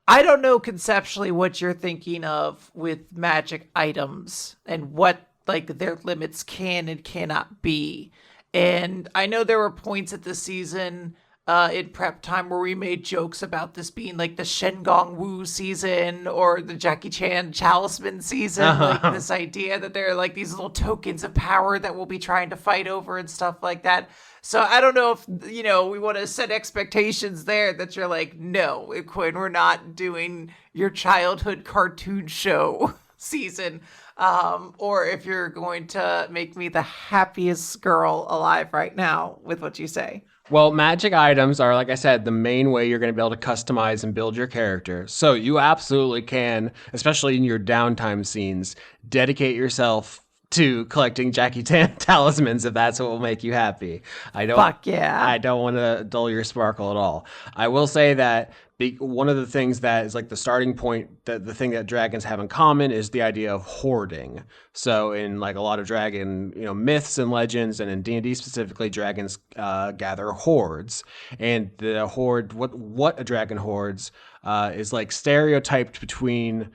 I don't know conceptually what you're thinking of with magic items and what like their limits can and cannot be. And I know there were points at the season in prep time where we made jokes about this being like the Shen Gong Wu season or the Jackie Chan Talisman season. Like this idea that there are like these little tokens of power that we'll be trying to fight over and stuff like that. So I don't know if, we want to set expectations there that you're like, no, Quinn, we're not doing your childhood cartoon show season. Or if you're going to make me the happiest girl alive right now with what you say. Well, magic items are, like I said, the main way you're going to be able to customize and build your character. So you absolutely can, especially in your downtime scenes, dedicate yourself to collecting Jackie Chan talismans if that's what will make you happy. Fuck yeah. I don't want to dull your sparkle at all. I will say that one of the things that is like the starting point, that the thing that dragons have in common is the idea of hoarding. So in like a lot of dragon, myths and legends, and in D&D specifically, dragons gather hordes. And the horde, what a dragon hoards is like stereotyped between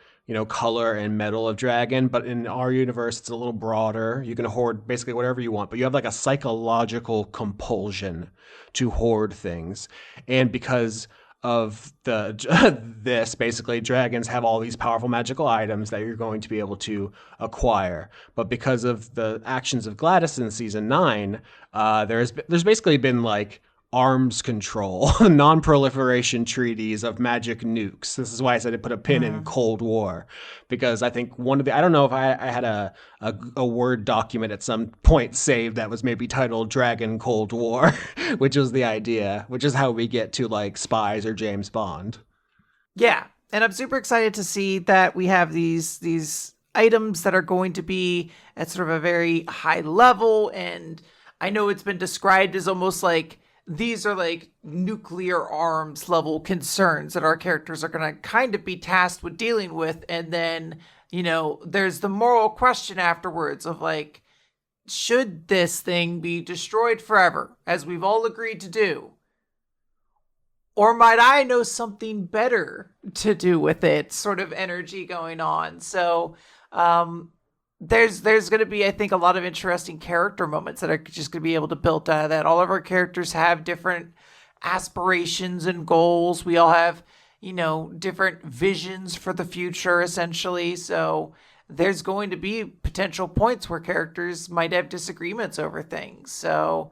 color and metal of dragon, but in our universe, it's a little broader. You can hoard basically whatever you want, but you have like a psychological compulsion to hoard things. And because of this, basically, dragons have all these powerful magical items that you're going to be able to acquire. But because of the actions of Gladys in season 9, there's basically been like arms control, non-proliferation treaties of magic nukes. This is why I said to put a pin in Cold War, because I think I don't know if I had a Word document at some point saved that was maybe titled Dragon Cold War, which was the idea, which is how we get to like spies or James Bond. Yeah, and I'm super excited to see that we have these items that are going to be at sort of a very high level, and I know it's been described as almost like these are like nuclear arms level concerns that our characters are going to kind of be tasked with dealing with. And then, there's the moral question afterwards of like, should this thing be destroyed forever, as we've all agreed to do? Or might I know something better to do with it? Sort of energy going on. So, there's going to be, I think, a lot of interesting character moments that are just going to be able to build out of that. All of our characters have different aspirations and goals. We all have, different visions for the future, essentially. So there's going to be potential points where characters might have disagreements over things. So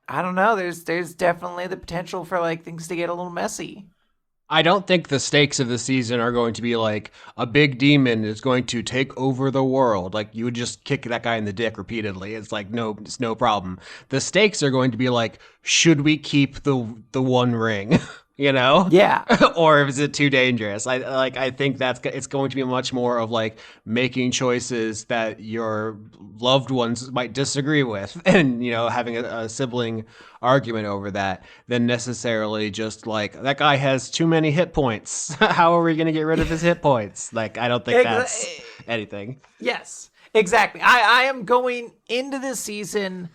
I don't know. There's definitely the potential for like things to get a little messy. I don't think the stakes of the season are going to be like a big demon is going to take over the world. Like you would just kick that guy in the dick repeatedly. It's like, no, it's no problem. The stakes are going to be like, should we keep the one ring? Yeah. Or is it too dangerous? I think it's going to be much more of like making choices that your loved ones might disagree with, and having a sibling argument over that, than necessarily just like that guy has too many hit points. How are we going to get rid of his hit points? Like I don't think that's anything. Yes, exactly. I am going into this season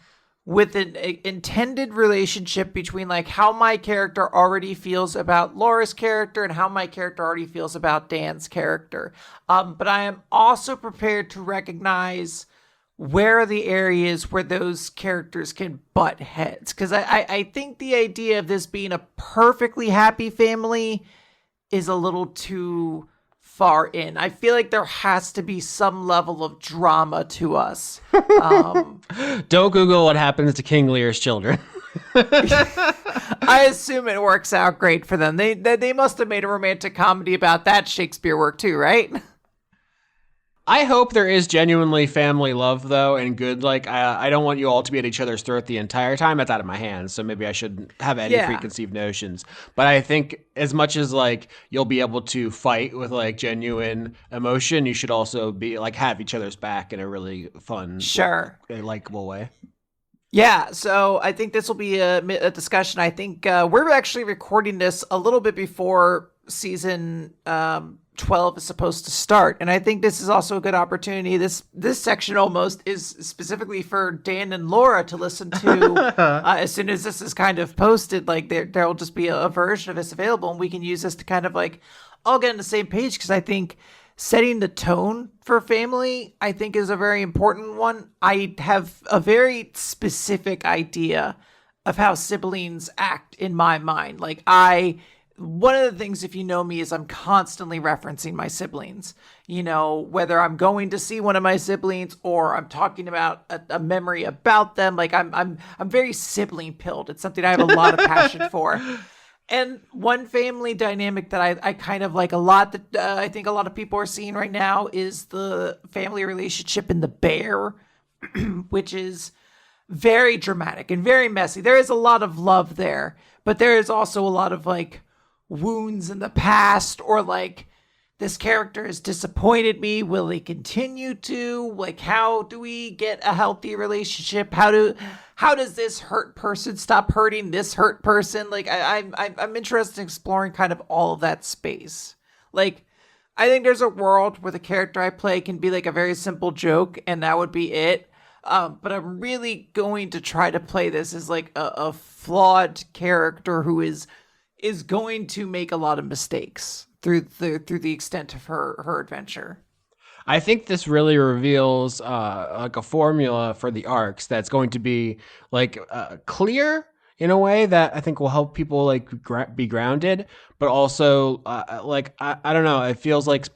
with an intended relationship between like how my character already feels about Laura's character and how my character already feels about Dan's character. But I am also prepared to recognize where are the areas where those characters can butt heads. Because I think the idea of this being a perfectly happy family is a little too far in. I feel like there has to be some level of drama to us. Don't Google what happens to King Lear's children. I assume it works out great for them. They must have made a romantic comedy about that Shakespeare work too, right? I hope there is genuinely family love though, and good. Like I don't want you all to be at each other's throat the entire time. That's out of my hands, so maybe I shouldn't have any Yeah. preconceived notions. But I think as much as like you'll be able to fight with like genuine emotion, you should also be like have each other's back in a really fun, Sure. likable way. Yeah, so I think this will be a discussion. I think we're actually recording this a little bit before season 12 is supposed to start, and I think this is also a good opportunity. This section almost is specifically for Dan and Laura to listen to as soon as this is kind of posted. Like there'll just be a version of this available, and we can use this to kind of like all get on the same page, because I think setting the tone for family, I think, is a very important one. I have a very specific idea of how siblings act in my mind. One of the things, if you know me, is I'm constantly referencing my siblings. You know, whether I'm going to see one of my siblings or I'm talking about a memory about them. Like I'm very sibling pilled. It's something I have a lot of passion for. And one family dynamic that I kind of like a lot, that I think a lot of people are seeing right now, is the family relationship in The Bear, which is very dramatic and very messy. There is a lot of love there, but there is also a lot of like wounds in the past, or like, this character has disappointed me. Will they continue to? Like, how do we get a healthy relationship? How does this hurt person stop hurting this hurt person? Like, I'm interested in exploring kind of all of that space. Like, I think there's a world where the character I play can be like a very simple joke, and that would be it. But I'm really going to try to play this as like a flawed character who is going to make a lot of mistakes through the extent of her adventure. I think this really reveals like a formula for the arcs that's going to be like clear in a way that I think will help people like be grounded, but also I don't know. It feels like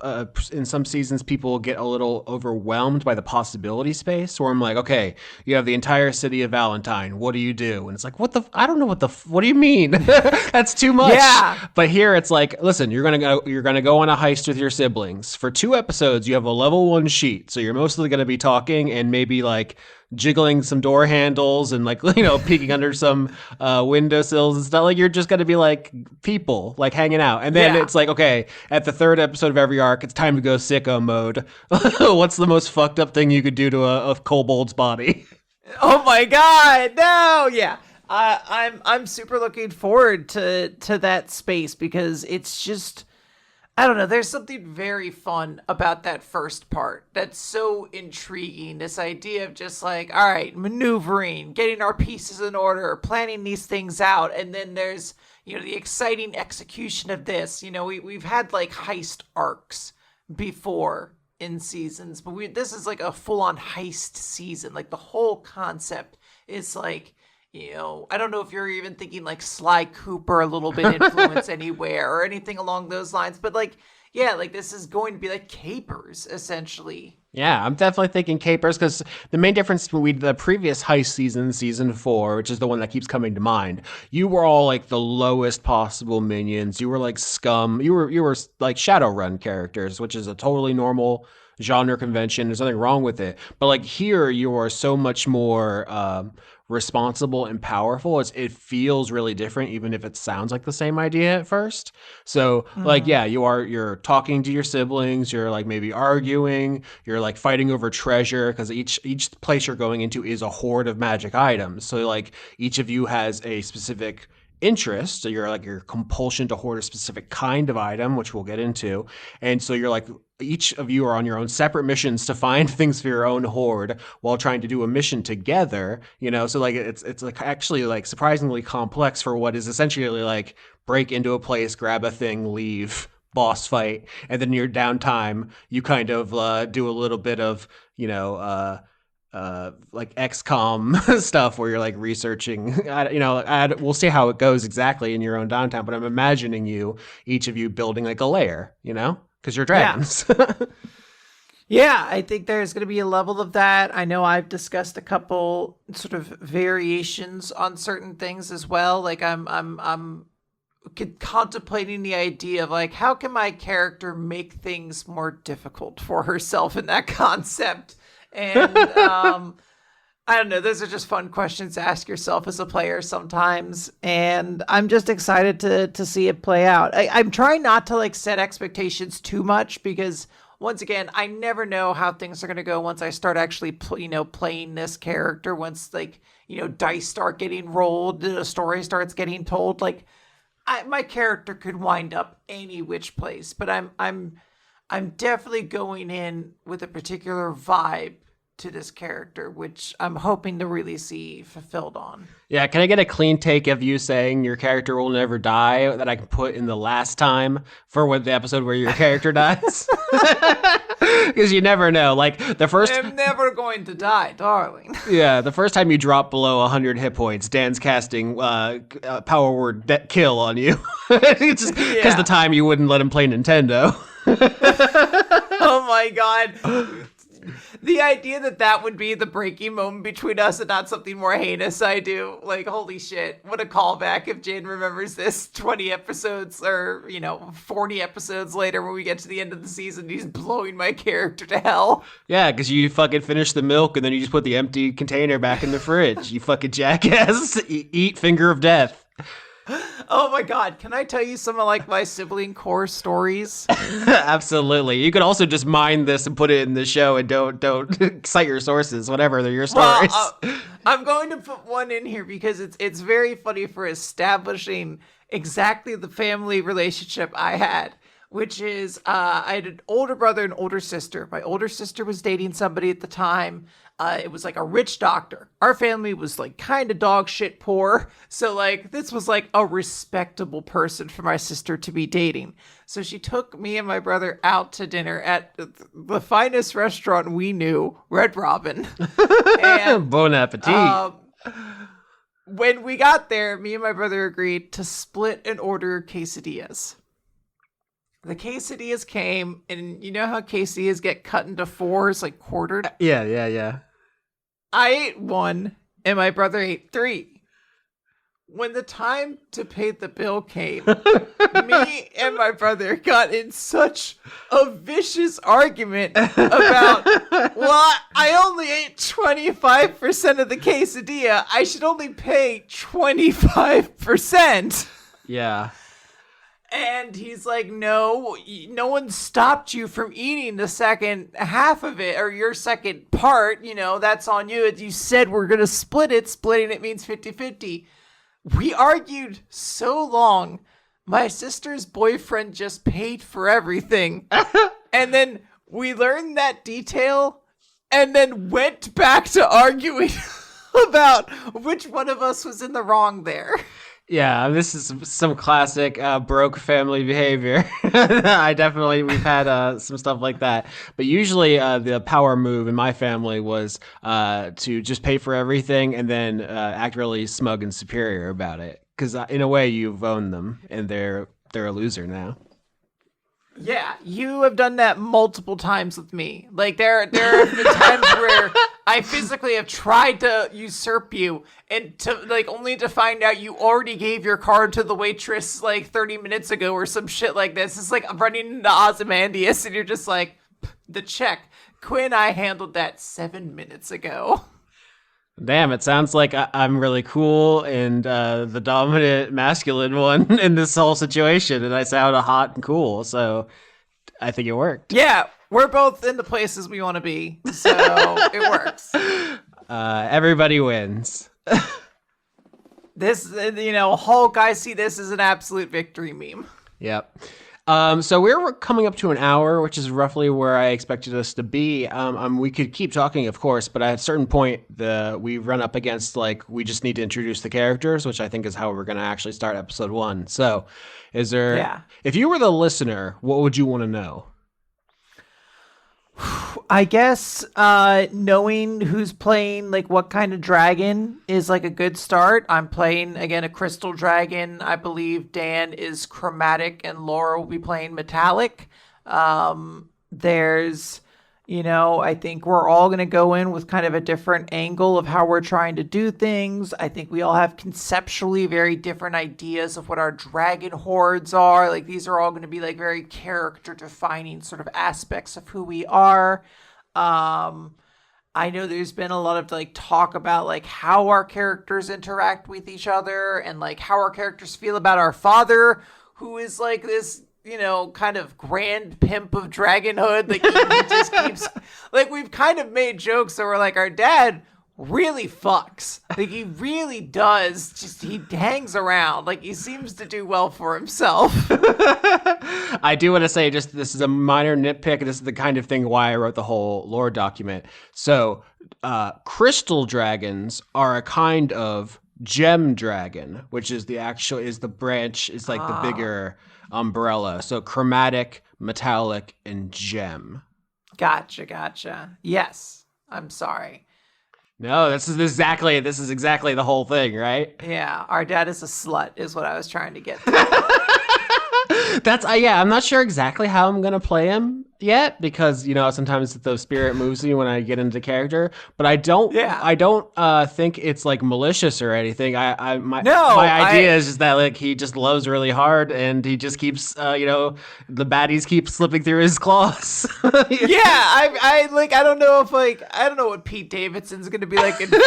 in some seasons people get a little overwhelmed by the possibility space. Where I'm like, okay, you have the entire city of Valentine. What do you do? And it's like, I don't know what do you mean? That's too much. Yeah. But here it's like, listen, you're gonna go on a heist with your siblings for 2 episodes. You have a level 1 sheet, so you're mostly gonna be talking and maybe like jiggling some door handles and like peeking under some windowsills and stuff. Like you're just gonna be like people like hanging out, and then it's like, okay, at the 3rd episode of every arc, it's time to go sicko mode. What's the most fucked up thing you could do to a kobold's body? Oh my god, no, yeah. I'm super looking forward to that space, because it's just, I don't know, there's something very fun about that first part that's so intriguing. This idea of just like, all right, maneuvering, getting our pieces in order, planning these things out, and then there's, the exciting execution of this. We've had like heist arcs before in seasons, but this is like a full-on heist season. Like the whole concept is like, I don't know if you're even thinking like Sly Cooper a little bit influence anywhere or anything along those lines, but like, yeah, like this is going to be like Capers essentially. Yeah, I'm definitely thinking Capers, because the main difference between the previous heist season, season 4, which is the one that keeps coming to mind, you were all like the lowest possible minions. You were like scum. You were like Shadowrun characters, which is a totally normal genre convention. There's nothing wrong with it. But like here, you are so much more responsible and powerful. It feels really different, even if it sounds like the same idea at first. So like, yeah, you're talking to your siblings, you're like maybe arguing, you're like fighting over treasure, because each place you're going into is a hoard of magic items. So like each of you has a specific interest. So you're like your compulsion to hoard a specific kind of item, which we'll get into. And so you're like, each of you are on your own separate missions to find things for your own hoard while trying to do a mission together, so like it's like actually like surprisingly complex for what is essentially like break into a place, grab a thing, leave, boss fight, and then your downtime you kind of do a little bit of like XCOM stuff where you're like researching, we'll see how it goes exactly in your own downtime, but I'm imagining each of you building like a lair, because you're dragons. Yeah. Yeah, I think there's going to be a level of that. I know I've discussed a couple sort of variations on certain things as well. Like I'm contemplating the idea of like, how can my character make things more difficult for herself in that concept? And I don't know. Those are just fun questions to ask yourself as a player sometimes. And I'm just excited to see it play out. I'm trying not to like set expectations too much because once again, I never know how things are going to go once I start actually, playing this character. Once like, dice start getting rolled, the story starts getting told. Like, my character could wind up any which place, but I'm definitely going in with a particular vibe to this character, which I'm hoping to really see fulfilled on. Yeah, can I get a clean take of you saying your character will never die that I can put in the last time for the episode where your character dies? Because you never know. Like the first, I'm never going to die, darling. Yeah, the first time you drop below 100 hit points, Dan's casting power word kill on you. It's just because the time you wouldn't let him play Nintendo. Oh my god. The idea that would be the breaking moment between us and not something more heinous, I do. Like, holy shit. What a callback if Jane remembers this 20 episodes or, 40 episodes later when we get to the end of the season. He's blowing my character to hell. Yeah, because you fucking finish the milk and then you just put the empty container back in the fridge. You fucking jackass. Eat finger of death. Oh my god, can I tell you some of like my sibling core stories? Absolutely. You could also just mine this and put it in the show and don't cite your sources, whatever, they're your stories. Well, I'm going to put one in here because it's very funny for establishing exactly the family relationship I had, which is I had an older brother and older sister. My older sister was dating somebody at the time. It was like a rich doctor. Our family was like kind of dog shit poor. So like this was like a respectable person for my sister to be dating. So she took me and my brother out to dinner at the finest restaurant we knew, Red Robin. And, bon appetit. When we got there, me and my brother agreed to split and order quesadillas. The quesadillas came, and you know how quesadillas get cut into fours, like quartered? Yeah. I ate one, and my brother ate three. When the time to pay the bill came, me and my brother got in such a vicious argument about, well, I only ate 25% of the quesadilla. I should only pay 25%. Yeah. And he's like, no one stopped you from eating the second half of it, or your second part, that's on you. You said we're going to split it. Splitting it means 50-50. We argued so long. My sister's boyfriend just paid for everything. And then we learned that detail and then went back to arguing about which one of us was in the wrong there. Yeah, this is some classic broke family behavior. We've had some stuff like that. But usually the power move in my family was to just pay for everything and then act really smug and superior about it. Because in a way, you've owned them and they're a loser now. Yeah, you have done that multiple times with me. Like there have been times where I physically have tried to usurp you, and to like only to find out you already gave your card to the waitress like 30 minutes ago or some shit like this. It's like running into Ozymandias, and you're just like, the check. Quinn, I handled that 7 minutes ago. Damn, it sounds like I'm really cool and the dominant masculine one in this whole situation, and I sound hot and cool, so I think it worked. Yeah, we're both in the places we want to be, so it works. Everybody wins. This, Hulk, I see this as an absolute victory meme. Yep. So we're coming up to an hour, which is roughly where I expected us to be. We could keep talking, of course, but at a certain point, we run up against, we just need to introduce the characters, which I think is how we're going to actually start episode 1. So if you were the listener, what would you want to know? I guess knowing who's playing, what kind of dragon is a good start. I'm playing, again, a crystal dragon. I believe Dan is chromatic and Laura will be playing metallic. There's, I think we're all going to go in with kind of a different angle of how we're trying to do things. I think we all have conceptually very different ideas of what our dragon hordes are. Like, these are all going to be like very character defining sort of aspects of who we are. I know there's been a lot of like talk about like how our characters interact with each other and like how our characters feel about our father, who is like this, kind of grand pimp of dragonhood. Like he just keeps, like, we've kind of made jokes that we're like, our dad really fucks. Like, he really does. Just, he hangs around. Like, he seems to do well for himself. I do want to say, just this is a minor nitpick. This is the kind of thing why I wrote the whole lore document. So, crystal dragons are a kind of gem dragon, which is the branch. It's like the bigger umbrella. So chromatic, metallic, and gem. Gotcha. Yes. I'm sorry. No, this is exactly the whole thing, right? Yeah, our dad is a slut, is what I was trying to get to. I'm not sure exactly how I'm gonna play him yet, because sometimes the spirit moves me when I get into character, but I don't think it's like malicious or anything. My idea is just that like he just loves really hard and he just keeps the baddies keep slipping through his claws. I don't know what Pete Davidson's gonna be like in 40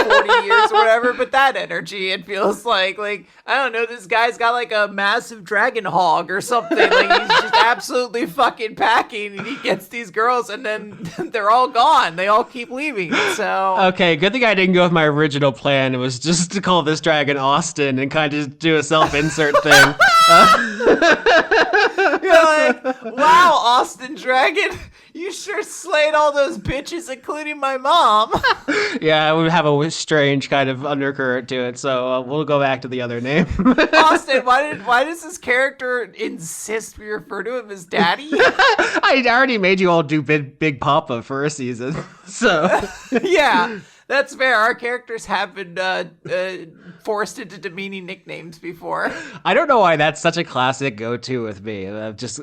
years or whatever, but that energy, it feels like I don't know, this guy's got like a massive dragon hog or something. Like, he's just absolutely fucking packing, and he gets these girls and then they're all gone. They all keep leaving. So okay, good thing I didn't go with my original plan. It was just to call this dragon Austin and kind of do a self-insert thing. You're like, wow, Austin Dragon, you sure slayed all those bitches, including my mom. Yeah, we have a strange kind of undercurrent to it, so we'll go back to the other name. Austin, why does this character insist we refer to him as Daddy? I already made you all do Big Papa for a season, so yeah. That's fair. Our characters have been forced into demeaning nicknames before. I don't know why that's such a classic go-to with me. Just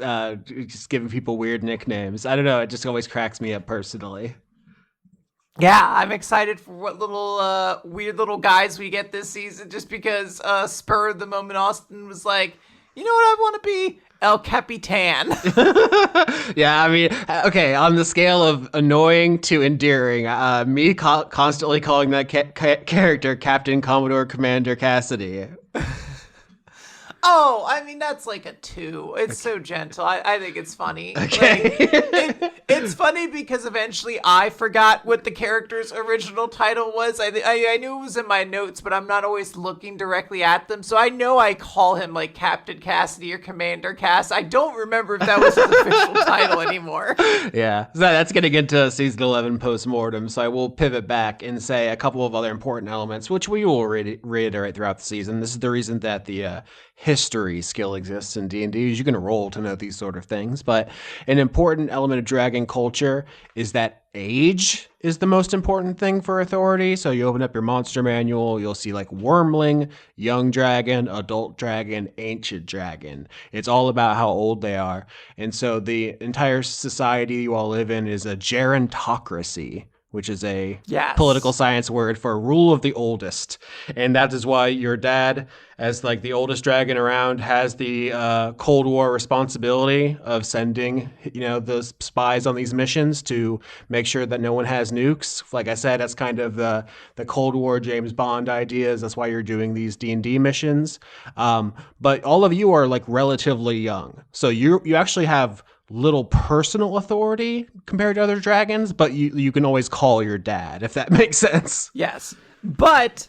giving people weird nicknames. I don't know. It just always cracks me up personally. Yeah, I'm excited for what little weird little guys we get this season, just because spur of the moment Austin was like, you know what I want to be? El Capitan. Yeah, I mean, okay, on the scale of annoying to endearing, me constantly calling that character Captain Commodore Commander Cassidy. Oh, I mean, that's like a 2. It's so gentle. I think it's funny. Okay. It's funny because eventually I forgot what the character's original title was. I knew it was in my notes, but I'm not always looking directly at them. So I know I call him like Captain Cassidy or Commander Cass. I don't remember if that was his official title anymore. Yeah, so that's getting into season 11 post-mortem, so I will pivot back and say a couple of other important elements, which we will reiterate throughout the season. This is the reason that the history skill exists in D&D. You can roll to know these sort of things, but an important element of dragon culture is that age is the most important thing for authority. So you open up your monster manual, you'll see like wormling, young dragon, adult dragon, ancient dragon. It's all about how old they are. And so the entire society you all live in is a gerontocracy, which is a political science word for rule of the oldest. And that is why your dad, as like the oldest dragon around, has the Cold War responsibility of sending, the spies on these missions to make sure that no one has nukes. Like I said, that's kind of the Cold War James Bond ideas. That's why you're doing these D&D missions. But all of you are like relatively young. So you actually have little personal authority compared to other dragons, but you can always call your dad, if that makes sense. Yes, but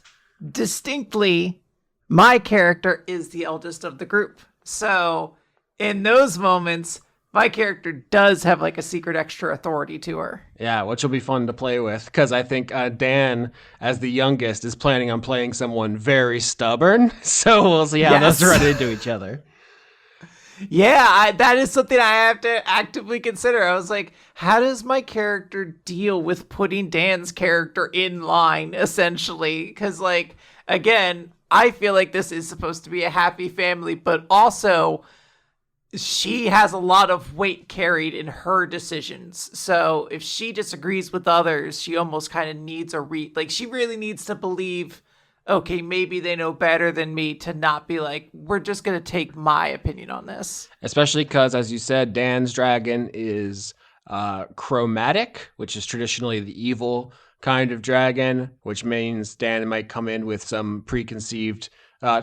distinctly, my character is the eldest of the group. So in those moments, my character does have like a secret extra authority to her. Yeah, which will be fun to play with, because I think Dan, as the youngest, is planning on playing someone very stubborn. So we'll see how those run into each other. Yeah, that is something I have to actively consider. I was like, how does my character deal with putting Dan's character in line, essentially? Because, like, again, I feel like this is supposed to be a happy family, but also she has a lot of weight carried in her decisions. So if she disagrees with others, she almost kind of needs like she really needs to believe, okay, maybe they know better than me, to not be like, we're just going to take my opinion on this. Especially because, as you said, Dan's dragon is chromatic, which is traditionally the evil kind of dragon, which means Dan might come in with some preconceived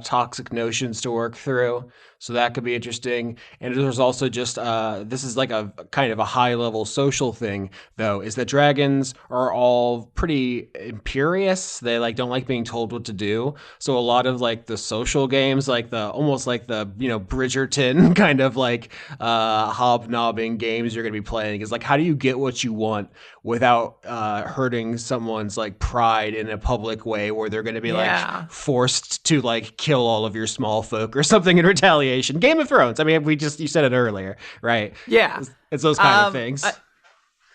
toxic notions to work through. So that could be interesting. And there's also just, this is like a kind of a high level social thing, though, is that dragons are all pretty imperious. They like don't like being told what to do. So a lot of like the social games, like almost like the, Bridgerton kind of like hobnobbing games you're going to be playing is like, how do you get what you want without hurting someone's like pride in a public way where they're going to be like forced to like kill all of your small folk or something in retaliation. Game of Thrones. I mean, you said it earlier, right? Yeah. It's those kind of things.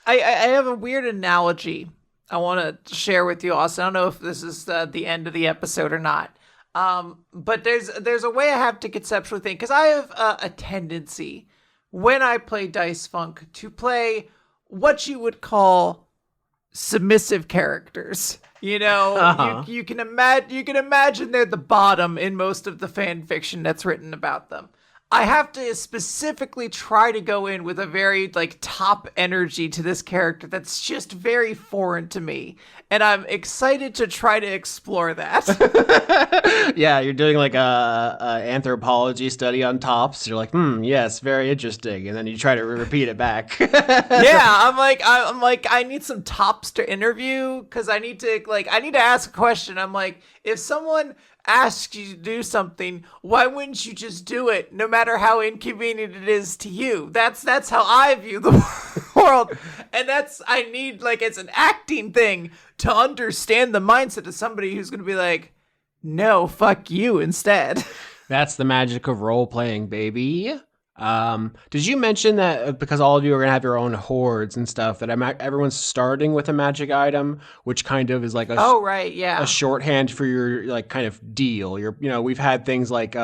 I have a weird analogy I want to share with you, Austin. I don't know if this is the end of the episode or not. But there's a way I have to conceptually think, because I have a tendency when I play Dice Funk to play what you would call submissive characters. You can imagine they're the bottom in most of the fan fiction that's written about them. I have to specifically try to go in with a very like top energy to this character that's just very foreign to me, and I'm excited to try to explore that. Yeah, you're doing like a anthropology study on tops. You're like, yes, very interesting, and then you try to repeat it back. Yeah, I'm like, I need some tops to interview, because I need to ask a question. I'm like, if someone asks you to do something, why wouldn't you just do it, no matter how inconvenient it is to you? That's how I view the world, and I need, like, it's an acting thing to understand the mindset of somebody who's going to be like, no, fuck you instead. That's the magic of role playing, baby. Did you mention that because all of you are going to have your own hordes and stuff, that everyone's starting with a magic item, which kind of is like a shorthand for your like kind of deal. We've had things like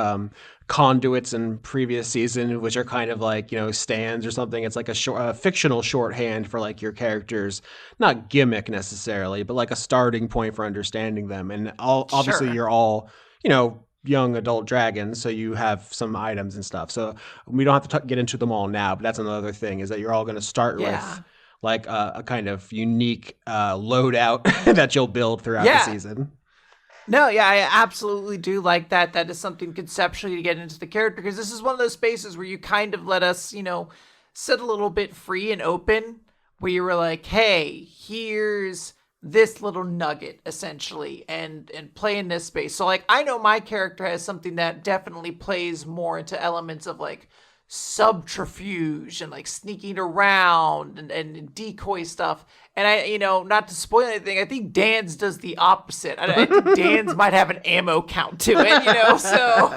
conduits in previous season, which are kind of like, stands or something. It's like a fictional shorthand for like your characters, not gimmick necessarily, but like a starting point for understanding them. And obviously you're all, young adult dragons, so you have some items and stuff. So we don't have to get into them all now, but that's another thing, is that you're all going to start with like a kind of unique loadout that you'll build throughout the season. No, yeah, I absolutely do like that. That is something conceptually to get into the character, because this is one of those spaces where you kind of let us, sit a little bit free and open, where you were like, hey, here's this little nugget essentially, and play in this space. So like, I know my character has something that definitely plays more into elements of like subterfuge and like sneaking around and decoy stuff. And I, not to spoil anything, I think Dan's does the opposite. I think Dan's might have an ammo count to it, so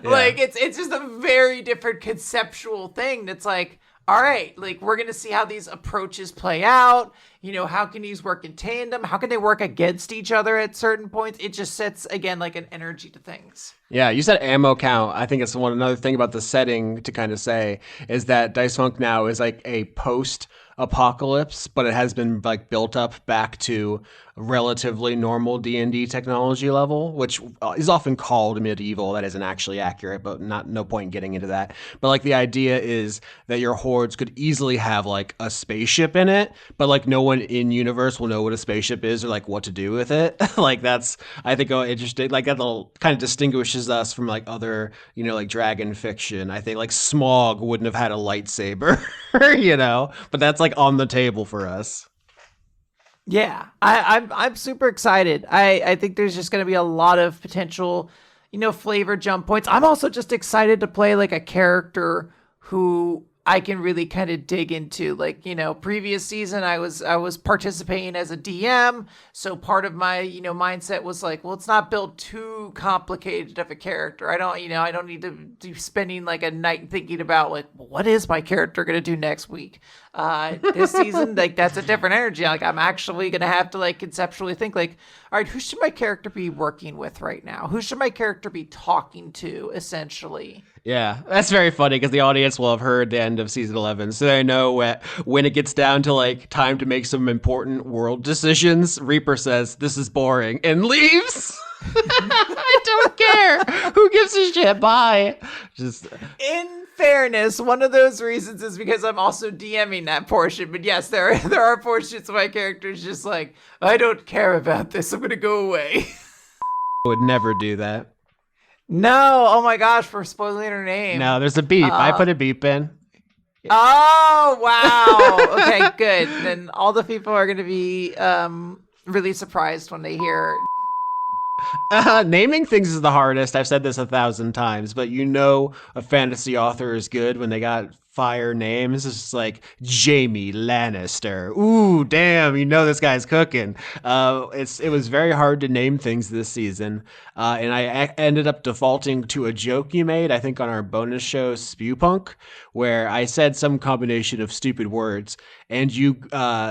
like it's just a very different conceptual thing that's like, all right, like, we're going to see how these approaches play out. How can these work in tandem? How can they work against each other at certain points? It just sets, again, like an energy to things. Yeah, you said ammo count. I think it's another thing about the setting to kind of say is that Dice Funk now is like a post-apocalypse, but it has been like built up back to relatively normal D&D technology level, which is often called medieval. That isn't actually accurate, but no point in getting into that. But like the idea is that your hordes could easily have like a spaceship in it, but like no one in universe will know what a spaceship is or like what to do with it. Like that's, I think, interesting. Like that little kind of distinguishes us from like other, like dragon fiction. I think like Smaug wouldn't have had a lightsaber, but that's like on the table for us. Yeah, I'm super excited. I think there's just going to be a lot of potential, flavor jump points. I'm also just excited to play like a character who I can really kind of dig into. Like, previous season I was participating as a DM, so part of my, mindset was like, well, it's not built too complicated of a character. I don't need to be spending like a night thinking about like, well, what is my character going to do next week? This season, like, that's a different energy. Like, I'm actually gonna have to like conceptually think like, all right, who should my character be working with right now? Who should my character be talking to, essentially? Yeah, that's very funny because the audience will have heard the end of season 11, so they know when it gets down to like time to make some important world decisions, Reaper says, "This is boring," and leaves. I don't care. Who gives a shit? Bye. Just In fairness, one of those reasons is because I'm also DMing that portion. But yes, there are portions of my characters just like, I don't care about this. I'm gonna go away. would never do that. No, oh my gosh, for spoiling her name. No, there's a beep. I put a beep in. Oh wow. Okay, good. Then all the people are gonna be really surprised when they hear. Naming things is the hardest. I've said this 1,000 times, but you know a fantasy author is good when they got fire names. It's just like Jaime Lannister. Ooh, damn! You know this guy's cooking. It was very hard to name things this season, and I ended up defaulting to a joke you made, I think, on our bonus show Spewpunk, where I said some combination of stupid words, and you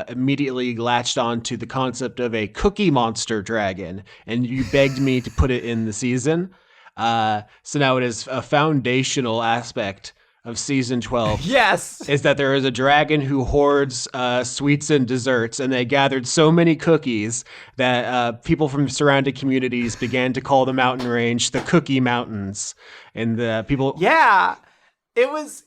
immediately latched on to the concept of a cookie monster dragon, and you begged me to put it in the season. So now it is a foundational aspect of season 12. Yes. Is that there is a dragon who hoards sweets and desserts, and they gathered so many cookies that people from surrounding communities began to call the mountain range the Cookie Mountains. And the people... Yeah. It was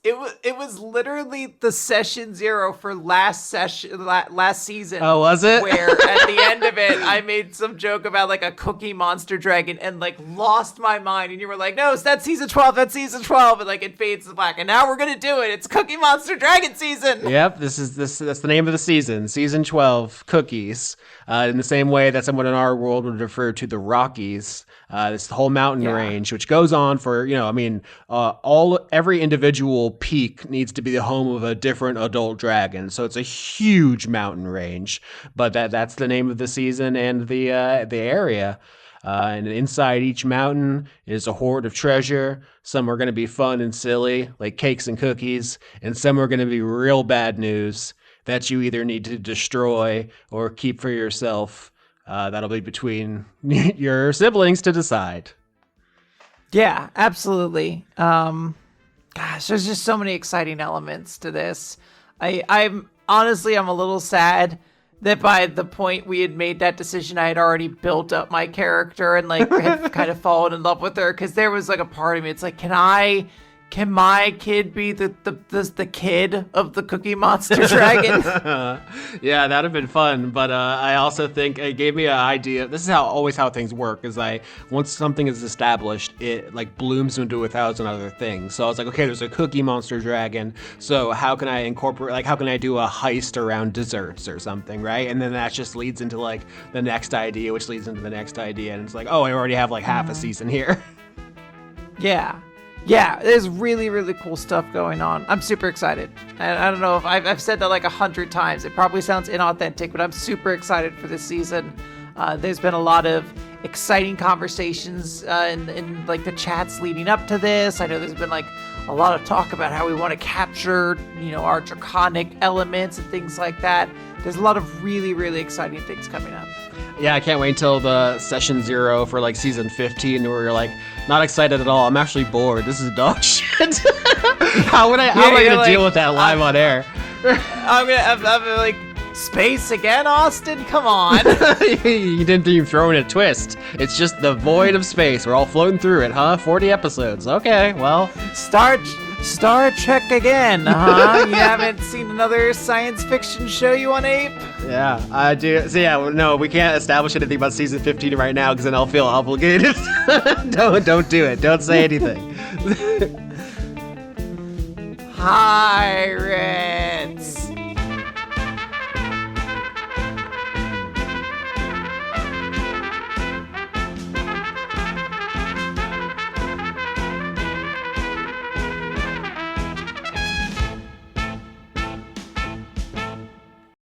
literally the session 0 for last season. Oh, was it? Where at the end of it, I made some joke about like a cookie monster dragon and like lost my mind. And you were like, no, that's season 12. That's season 12. And like it fades to black. And now we're going to do it. It's Cookie Monster Dragon season. Yep. That's the name of the season. Season 12, cookies. In the same way that someone in our world would refer to the Rockies. This whole mountain range, which goes on for, every individual peak needs to be the home of a different adult dragon. So it's a huge mountain range, but that's the name of the season and the area. And inside each mountain is a hoard of treasure. Some are going to be fun and silly, like cakes and cookies, and some are going to be real bad news that you either need to destroy or keep for yourself. That'll be between your siblings to decide. Yeah, absolutely. Gosh, there's just so many exciting elements to this. I'm honestly, I'm a little sad that by the point we had made that decision, I had already built up my character and like had kind of fallen in love with her. Because there was like a part of me, it's like, can my kid be the kid of the Cookie Monster Dragon? Yeah, that'd have been fun. But I also think it gave me an idea. This is always how things work. Is once something is established, it like blooms into 1,000 other things. So I was like, okay, there's a Cookie Monster Dragon. So how can I incorporate? Like, how can I do a heist around desserts or something, right? And then that just leads into like the next idea, which leads into the next idea, and it's like, oh, I already have like half a season here. Yeah, there's really, really cool stuff going on. I'm super excited. And I don't know if I've said that like 100 times. It probably sounds inauthentic, but I'm super excited for this season. There's been a lot of exciting conversations in like the chats leading up to this. I know there's been like a lot of talk about how we want to capture, our draconic elements and things like that. There's a lot of really, really exciting things coming up. Yeah, I can't wait until the session 0 for like season 15 where you're like, not excited at all. I'm actually bored. This is dog shit. How am I going to deal with that live on air? I'm like, space again, Austin? Come on. You didn't even throw in a twist. It's just the void of space. We're all floating through it, huh? 40 episodes. Okay, well. Star Trek again, huh? You haven't seen another science fiction show you want to ape? Yeah, I do. So yeah, no, we can't establish anything about season 15 right now because then I'll feel obligated. Don't do it. Don't say anything. Pirates.